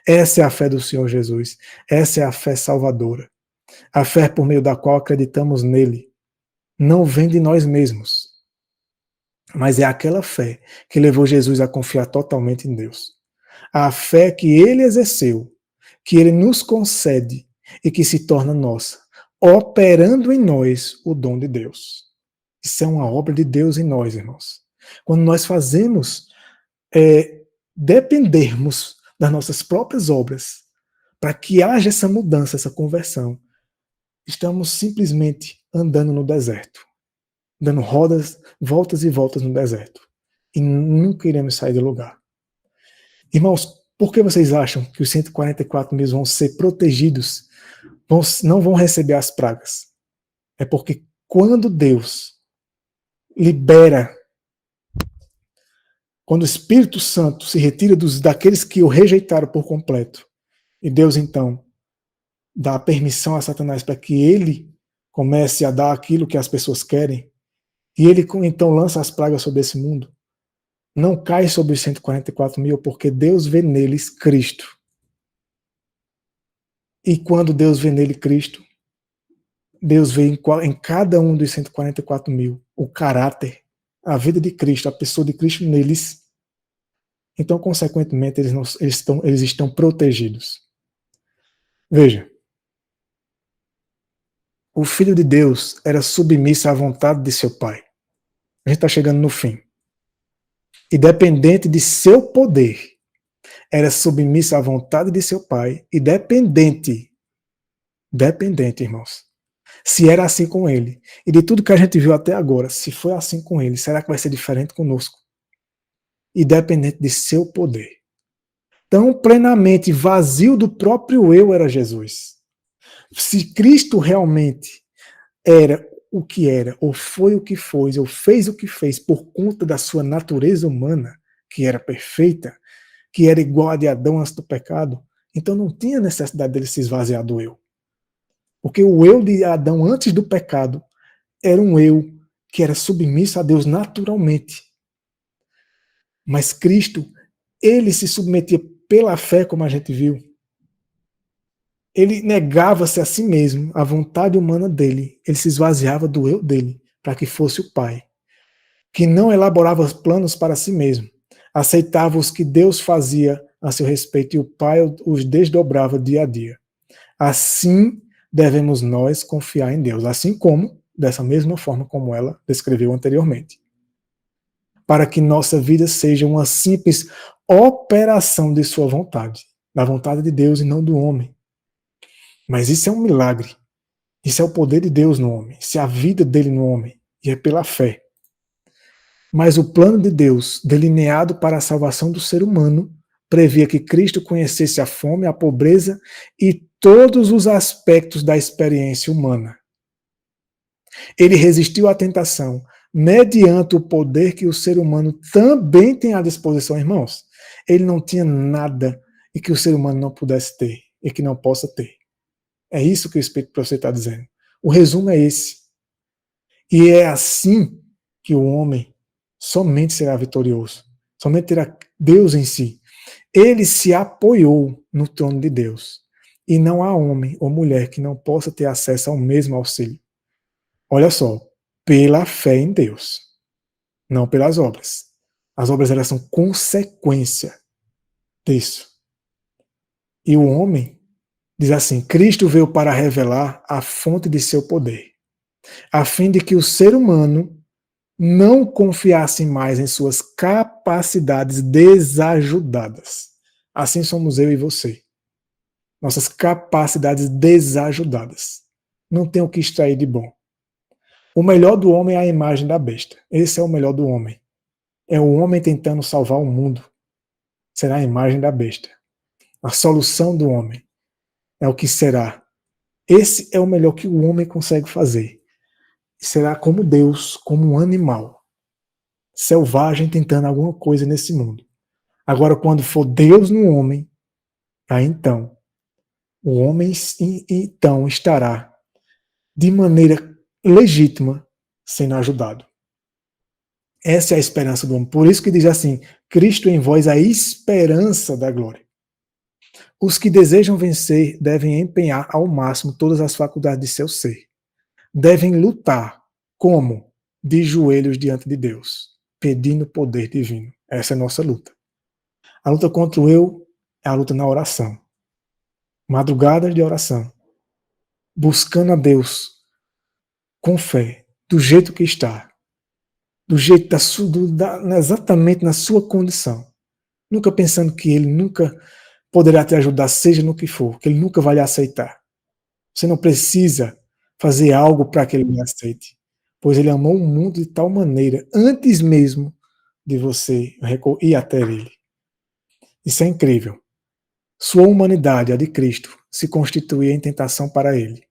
Essa é a fé do Senhor Jesus. Essa é a fé salvadora. A fé por meio da qual acreditamos nele. Não vem de nós mesmos, mas é aquela fé que levou Jesus a confiar totalmente em Deus. A fé que ele exerceu, que ele nos concede e que se torna nossa, operando em nós o dom de Deus. Isso é uma obra de Deus em nós, irmãos. Quando nós fazemos, dependermos das nossas próprias obras, para que haja essa mudança, essa conversão, estamos simplesmente andando no deserto, dando rodas, voltas e voltas no deserto, e nunca iremos sair do lugar. Irmãos, por que vocês acham que os 144 mil vão ser protegidos, não vão receber as pragas? É porque quando Deus libera, quando o Espírito Santo se retira daqueles que o rejeitaram por completo, e Deus então dá permissão a Satanás para que ele comece a dar aquilo que as pessoas querem, e ele então lança as pragas sobre esse mundo, não cai sobre os 144 mil, porque Deus vê neles Cristo. E quando Deus vê nele Cristo, Deus vê em cada um dos 144 mil o caráter, a vida de Cristo, a pessoa de Cristo neles. Então, consequentemente, eles estão protegidos. Veja, o Filho de Deus era submisso à vontade de seu Pai. A gente está chegando no fim. E dependente de seu poder, era submisso à vontade de seu Pai, e dependente Dependente, irmãos. Se era assim com ele, e de tudo que a gente viu até agora, se foi assim com ele, será que vai ser diferente conosco? E dependente de seu poder. Tão plenamente vazio do próprio eu era Jesus. Se Cristo realmente era o que era, ou foi o que foi, ou fez o que fez por conta da sua natureza humana, que era perfeita, que era igual a de Adão antes do pecado, então não tinha necessidade dele se esvaziar do eu. Porque o eu de Adão antes do pecado era um eu que era submisso a Deus naturalmente. Mas Cristo, ele se submetia pela fé, como a gente viu. Ele negava-se a si mesmo, a vontade humana dele. Ele se esvaziava do eu dele, para que fosse o Pai. Que não elaborava planos para si mesmo. Aceitava os que Deus fazia a seu respeito e o Pai os desdobrava dia a dia. Assim devemos nós confiar em Deus, assim como, dessa mesma forma como ela descreveu anteriormente. Para que nossa vida seja uma simples operação de sua vontade, da vontade de Deus e não do homem. Mas isso é um milagre. Isso é o poder de Deus no homem. Isso é a vida dele no homem. E é pela fé. Mas o plano de Deus, delineado para a salvação do ser humano, previa que Cristo conhecesse a fome, a pobreza e todos os aspectos da experiência humana. Ele resistiu à tentação, mediante o poder que o ser humano também tem à disposição, irmãos. Ele não tinha nada e que o ser humano não pudesse ter e que não possa ter. É isso que o Espírito Profeta está dizendo. O resumo é esse. E é assim que o homem somente será vitorioso. Somente terá Deus em si. Ele se apoiou no trono de Deus. E não há homem ou mulher que não possa ter acesso ao mesmo auxílio. Olha só, pela fé em Deus, não pelas obras. As obras elas são consequência disso. E o homem diz assim: Cristo veio para revelar a fonte de seu poder, a fim de que o ser humano não confiasse mais em suas capacidades desajudadas. Assim somos eu e você. Nossas capacidades desajudadas. Não tem o que extrair de bom. O melhor do homem é a imagem da besta. Esse é o melhor do homem. É o homem tentando salvar o mundo. Será a imagem da besta. A solução do homem é o que será. Esse é o melhor que o homem consegue fazer. Será como Deus, como um animal selvagem tentando alguma coisa nesse mundo. Agora, quando for Deus no homem, aí então, o homem então estará de maneira legítima sendo ajudado. Essa é a esperança do homem. Por isso que diz assim: Cristo em vós, a esperança da glória. Os que desejam vencer devem empenhar ao máximo todas as faculdades de seu ser. Devem lutar como? De joelhos diante de Deus, pedindo poder divino. Essa é a nossa luta. A luta contra o eu é a luta na oração. Madrugadas de oração. Buscando a Deus com fé, do jeito que está. Do jeito exatamente na sua condição. Nunca pensando que Ele nunca poderá te ajudar, seja no que for, que Ele nunca vai lhe aceitar. Você não precisa fazer algo para que Ele lhe aceite, pois Ele amou o mundo de tal maneira, antes mesmo de você ir até Ele. Isso é incrível. Sua humanidade, a de Cristo, se constituía em tentação para Ele.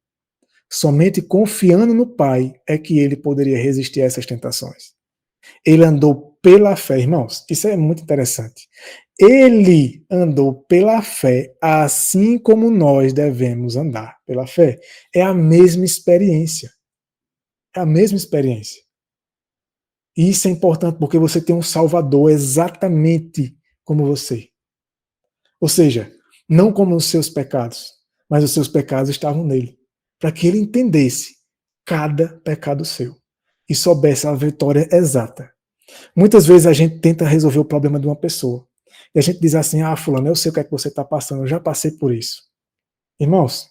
Somente confiando no Pai é que Ele poderia resistir a essas tentações. Ele andou pela fé, irmãos, isso é muito interessante. Ele andou pela fé, assim como nós devemos andar pela fé. É a mesma experiência. É a mesma experiência. E isso é importante porque você tem um Salvador exatamente como você. Ou seja, não como os seus pecados, mas os seus pecados estavam nele. Para que ele entendesse cada pecado seu e soubesse a vitória exata. Muitas vezes a gente tenta resolver o problema de uma pessoa. E a gente diz assim: ah, fulano, eu sei o que é que você está passando, eu já passei por isso. Irmãos,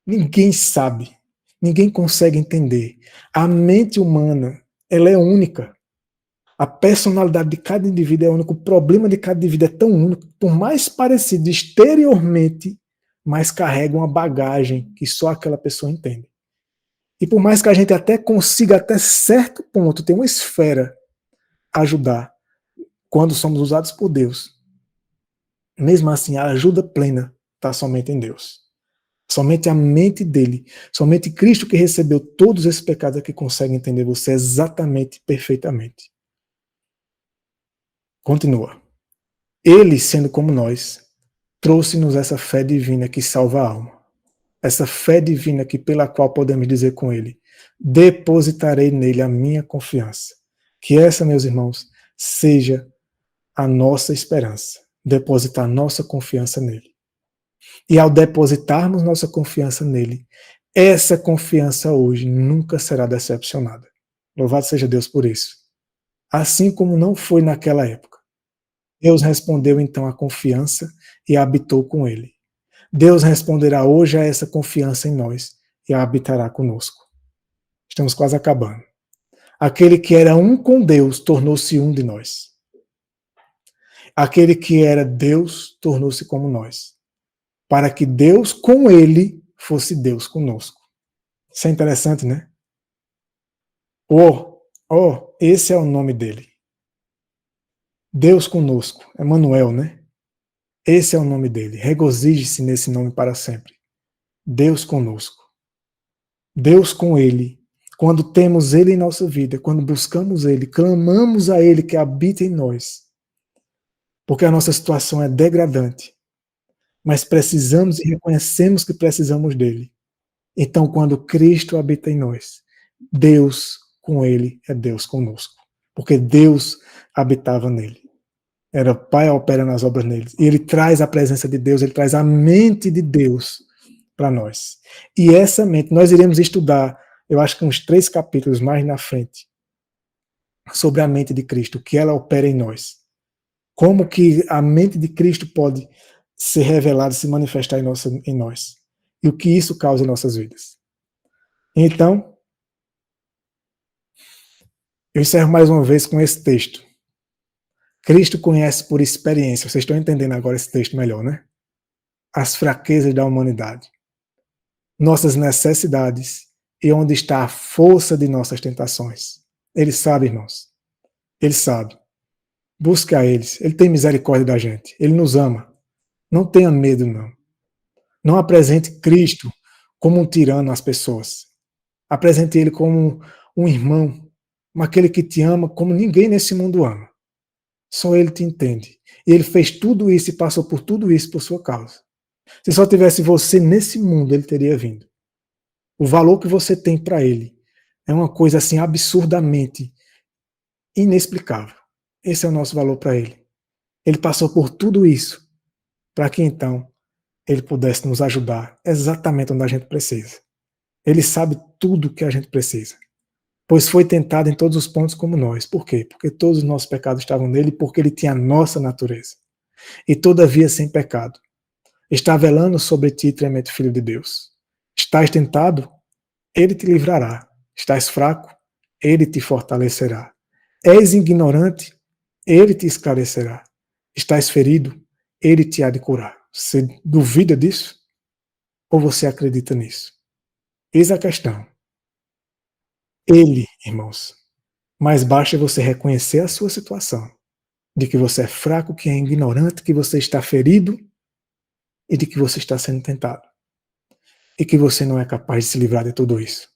ninguém sabe, ninguém consegue entender. A mente humana, ela é única. A personalidade de cada indivíduo é única, o problema de cada indivíduo é tão único, por mais parecido exteriormente, mas carrega uma bagagem que só aquela pessoa entende. E por mais que a gente até consiga, até certo ponto, ter uma esfera a ajudar, quando somos usados por Deus, mesmo assim, a ajuda plena está somente em Deus. Somente a mente dele, somente Cristo que recebeu todos esses pecados é que consegue entender você exatamente, perfeitamente. Continua. Ele, sendo como nós, trouxe-nos essa fé divina que salva a alma. Essa fé divina que pela qual podemos dizer com ele, depositarei nele a minha confiança. Que essa, meus irmãos, seja a nossa esperança. Depositar nossa confiança nele. E ao depositarmos nossa confiança nele, essa confiança hoje nunca será decepcionada. Louvado seja Deus por isso. Assim como não foi naquela época. Deus respondeu então à confiança e habitou com ele. Deus responderá hoje a essa confiança em nós e a habitará conosco. Estamos quase acabando. Aquele que era um com Deus tornou-se um de nós. Aquele que era Deus tornou-se como nós. Para que Deus com ele fosse Deus conosco. Isso é interessante, né? Esse é o nome dele. Deus conosco, Emmanuel, né? Esse é o nome dele. Regozije-se nesse nome para sempre. Deus conosco. Deus com ele. Quando temos ele em nossa vida, quando buscamos ele, clamamos a ele que habita em nós. Porque a nossa situação é degradante. Mas precisamos e reconhecemos que precisamos dele. Então, quando Cristo habita em nós, Deus com ele é Deus conosco. Porque Deus habitava nele. Era o Pai operando as obras nele. E ele traz a presença de Deus, ele traz a mente de Deus para nós. E essa mente, nós iremos estudar, eu acho que uns 3 capítulos mais na frente, sobre a mente de Cristo, que ela opera em nós. Como que a mente de Cristo pode ser revelada, se manifestar em nós. E o que isso causa em nossas vidas. Então, eu encerro mais uma vez com esse texto. Cristo conhece por experiência, vocês estão entendendo agora esse texto melhor, né? As fraquezas da humanidade, nossas necessidades e onde está a força de nossas tentações. Ele sabe, irmãos. Ele sabe. Busque a eles. Ele tem misericórdia da gente. Ele nos ama. Não tenha medo, não. Não apresente Cristo como um tirano às pessoas. Apresente ele como um irmão, como aquele que te ama como ninguém nesse mundo ama. Só ele te entende. E ele fez tudo isso e passou por tudo isso por sua causa. Se só tivesse você nesse mundo, ele teria vindo. O valor que você tem para ele é uma coisa assim absurdamente inexplicável. Esse é o nosso valor para ele. Ele passou por tudo isso para que então ele pudesse nos ajudar exatamente onde a gente precisa. Ele sabe tudo o que a gente precisa. Pois foi tentado em todos os pontos como nós. Por quê? Porque todos os nossos pecados estavam nele, porque ele tinha a nossa natureza. E todavia sem pecado. Está velando sobre ti, tremendo filho de Deus. Estás tentado? Ele te livrará. Estás fraco? Ele te fortalecerá. És ignorante? Ele te esclarecerá. Estás ferido? Ele te há de curar. Você duvida disso? Ou você acredita nisso? Eis a questão. Ele, irmãos, mais basta você reconhecer a sua situação, de que você é fraco, que é ignorante, que você está ferido e de que você está sendo tentado. E que você não é capaz de se livrar de tudo isso.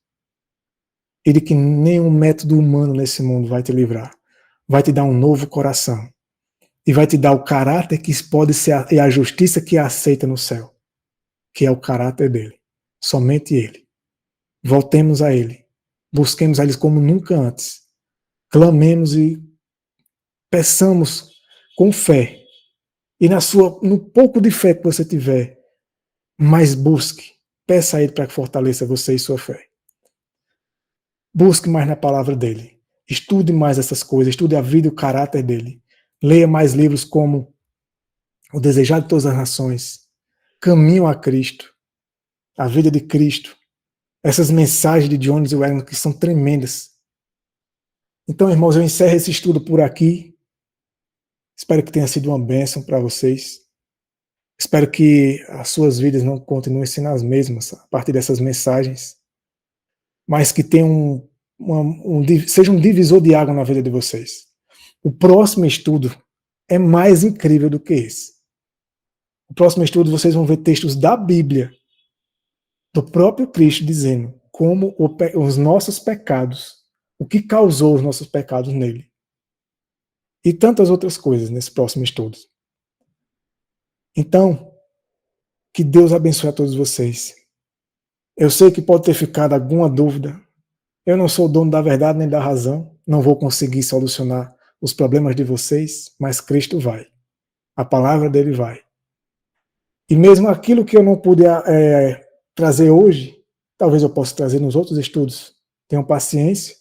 E de que nenhum método humano nesse mundo vai te livrar. Vai te dar um novo coração. E vai te dar o caráter que pode ser e a justiça que é aceita no céu. Que é o caráter dele. Somente ele. Voltemos a ele. Busquemos a ele como nunca antes. Clamemos e peçamos com fé. E no pouco de fé que você tiver, mas busque. Peça a ele para que fortaleça você e sua fé. Busque mais na palavra dele. Estude mais essas coisas. Estude a vida e o caráter dele. Leia mais livros como O Desejado de Todas as Nações, Caminho a Cristo, A Vida de Cristo. Essas mensagens de Jones e Wellington que são tremendas. Então, irmãos, eu encerro esse estudo por aqui. Espero que tenha sido uma bênção para vocês. Espero que as suas vidas não continuem sendo as mesmas a partir dessas mensagens, mas que tenham seja um divisor de água na vida de vocês. O próximo estudo é mais incrível do que esse. No próximo estudo vocês vão ver textos da Bíblia, do próprio Cristo, dizendo como os nossos pecados, o que causou os nossos pecados nele. E tantas outras coisas nesse próximo estudo. Então, que Deus abençoe a todos vocês. Eu sei que pode ter ficado alguma dúvida. Eu não sou o dono da verdade nem da razão. Não vou conseguir solucionar os problemas de vocês, mas Cristo vai. A palavra dele vai. E mesmo aquilo que eu não pude trazer hoje, talvez eu possa trazer nos outros estudos. Tenham paciência.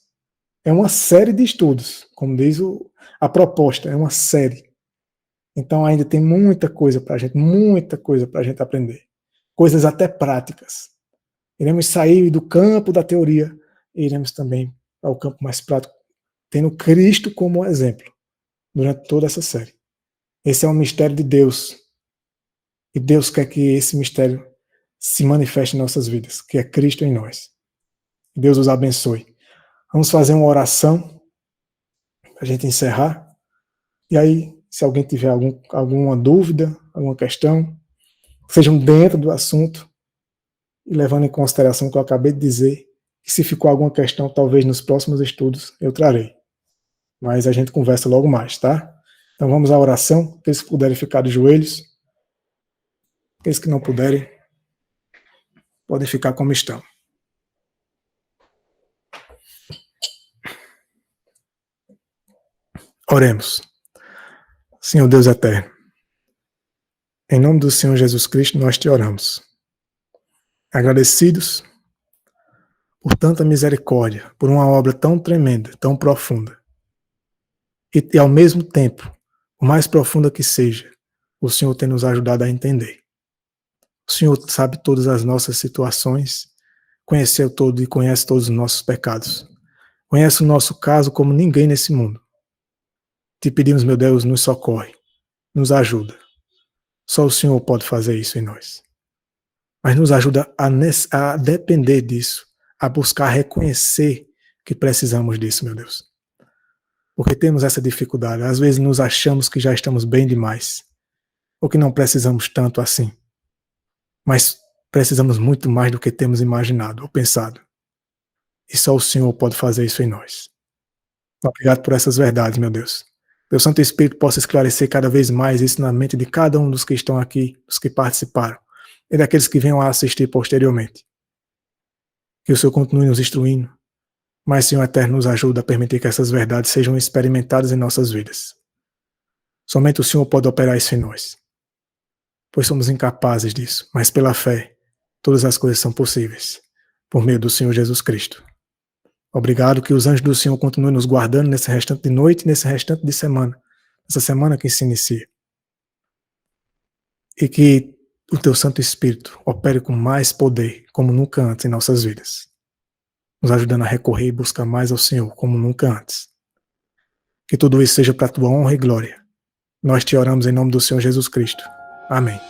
É uma série de estudos, como diz a proposta, é uma série. Então ainda tem muita coisa para a gente aprender. Coisas até práticas. Iremos sair do campo da teoria e iremos também ao campo mais prático, tendo Cristo como exemplo durante toda essa série. Esse é um mistério de Deus. E Deus quer que esse mistério se manifeste em nossas vidas, que é Cristo em nós. Deus os abençoe. Vamos fazer uma oração para a gente encerrar. E aí, se alguém tiver alguma dúvida, alguma questão, sejam dentro do assunto, e levando em consideração o que eu acabei de dizer, que se ficou alguma questão, talvez nos próximos estudos eu trarei. Mas a gente conversa logo mais, tá? Então vamos à oração. Aqueles que puderem ficar de joelhos, aqueles que não puderem, podem ficar como estão. Oremos. Senhor Deus eterno, em nome do Senhor Jesus Cristo, nós te oramos. Agradecidos por tanta misericórdia, por uma obra tão tremenda, tão profunda. E ao mesmo tempo, o mais profunda que seja, o Senhor tem nos ajudado a entender. O Senhor sabe todas as nossas situações, conheceu todo e conhece todos os nossos pecados. Conhece o nosso caso como ninguém nesse mundo. Te pedimos, meu Deus, nos socorre, nos ajuda. Só o Senhor pode fazer isso em nós. Mas nos ajuda a depender disso, a buscar reconhecer que precisamos disso, meu Deus. Porque temos essa dificuldade. Às vezes nos achamos que já estamos bem demais, ou que não precisamos tanto assim. Mas precisamos muito mais do que temos imaginado ou pensado. E só o Senhor pode fazer isso em nós. Obrigado por essas verdades, meu Deus. Que o Santo Espírito possa esclarecer cada vez mais isso na mente de cada um dos que estão aqui, dos que participaram, e daqueles que venham a assistir posteriormente. Que o Senhor continue nos instruindo, mas, Senhor Eterno, nos ajuda a permitir que essas verdades sejam experimentadas em nossas vidas. Somente o Senhor pode operar isso em nós, pois somos incapazes disso, mas pela fé, todas as coisas são possíveis, por meio do Senhor Jesus Cristo. Obrigado, que os anjos do Senhor continuem nos guardando nesse restante de noite e nesse restante de semana, essa semana que se inicia. E que o Teu Santo Espírito opere com mais poder, como nunca antes em nossas vidas, nos ajudando a recorrer e buscar mais ao Senhor, como nunca antes. Que tudo isso seja para a Tua honra e glória. Nós te oramos em nome do Senhor Jesus Cristo. Amém.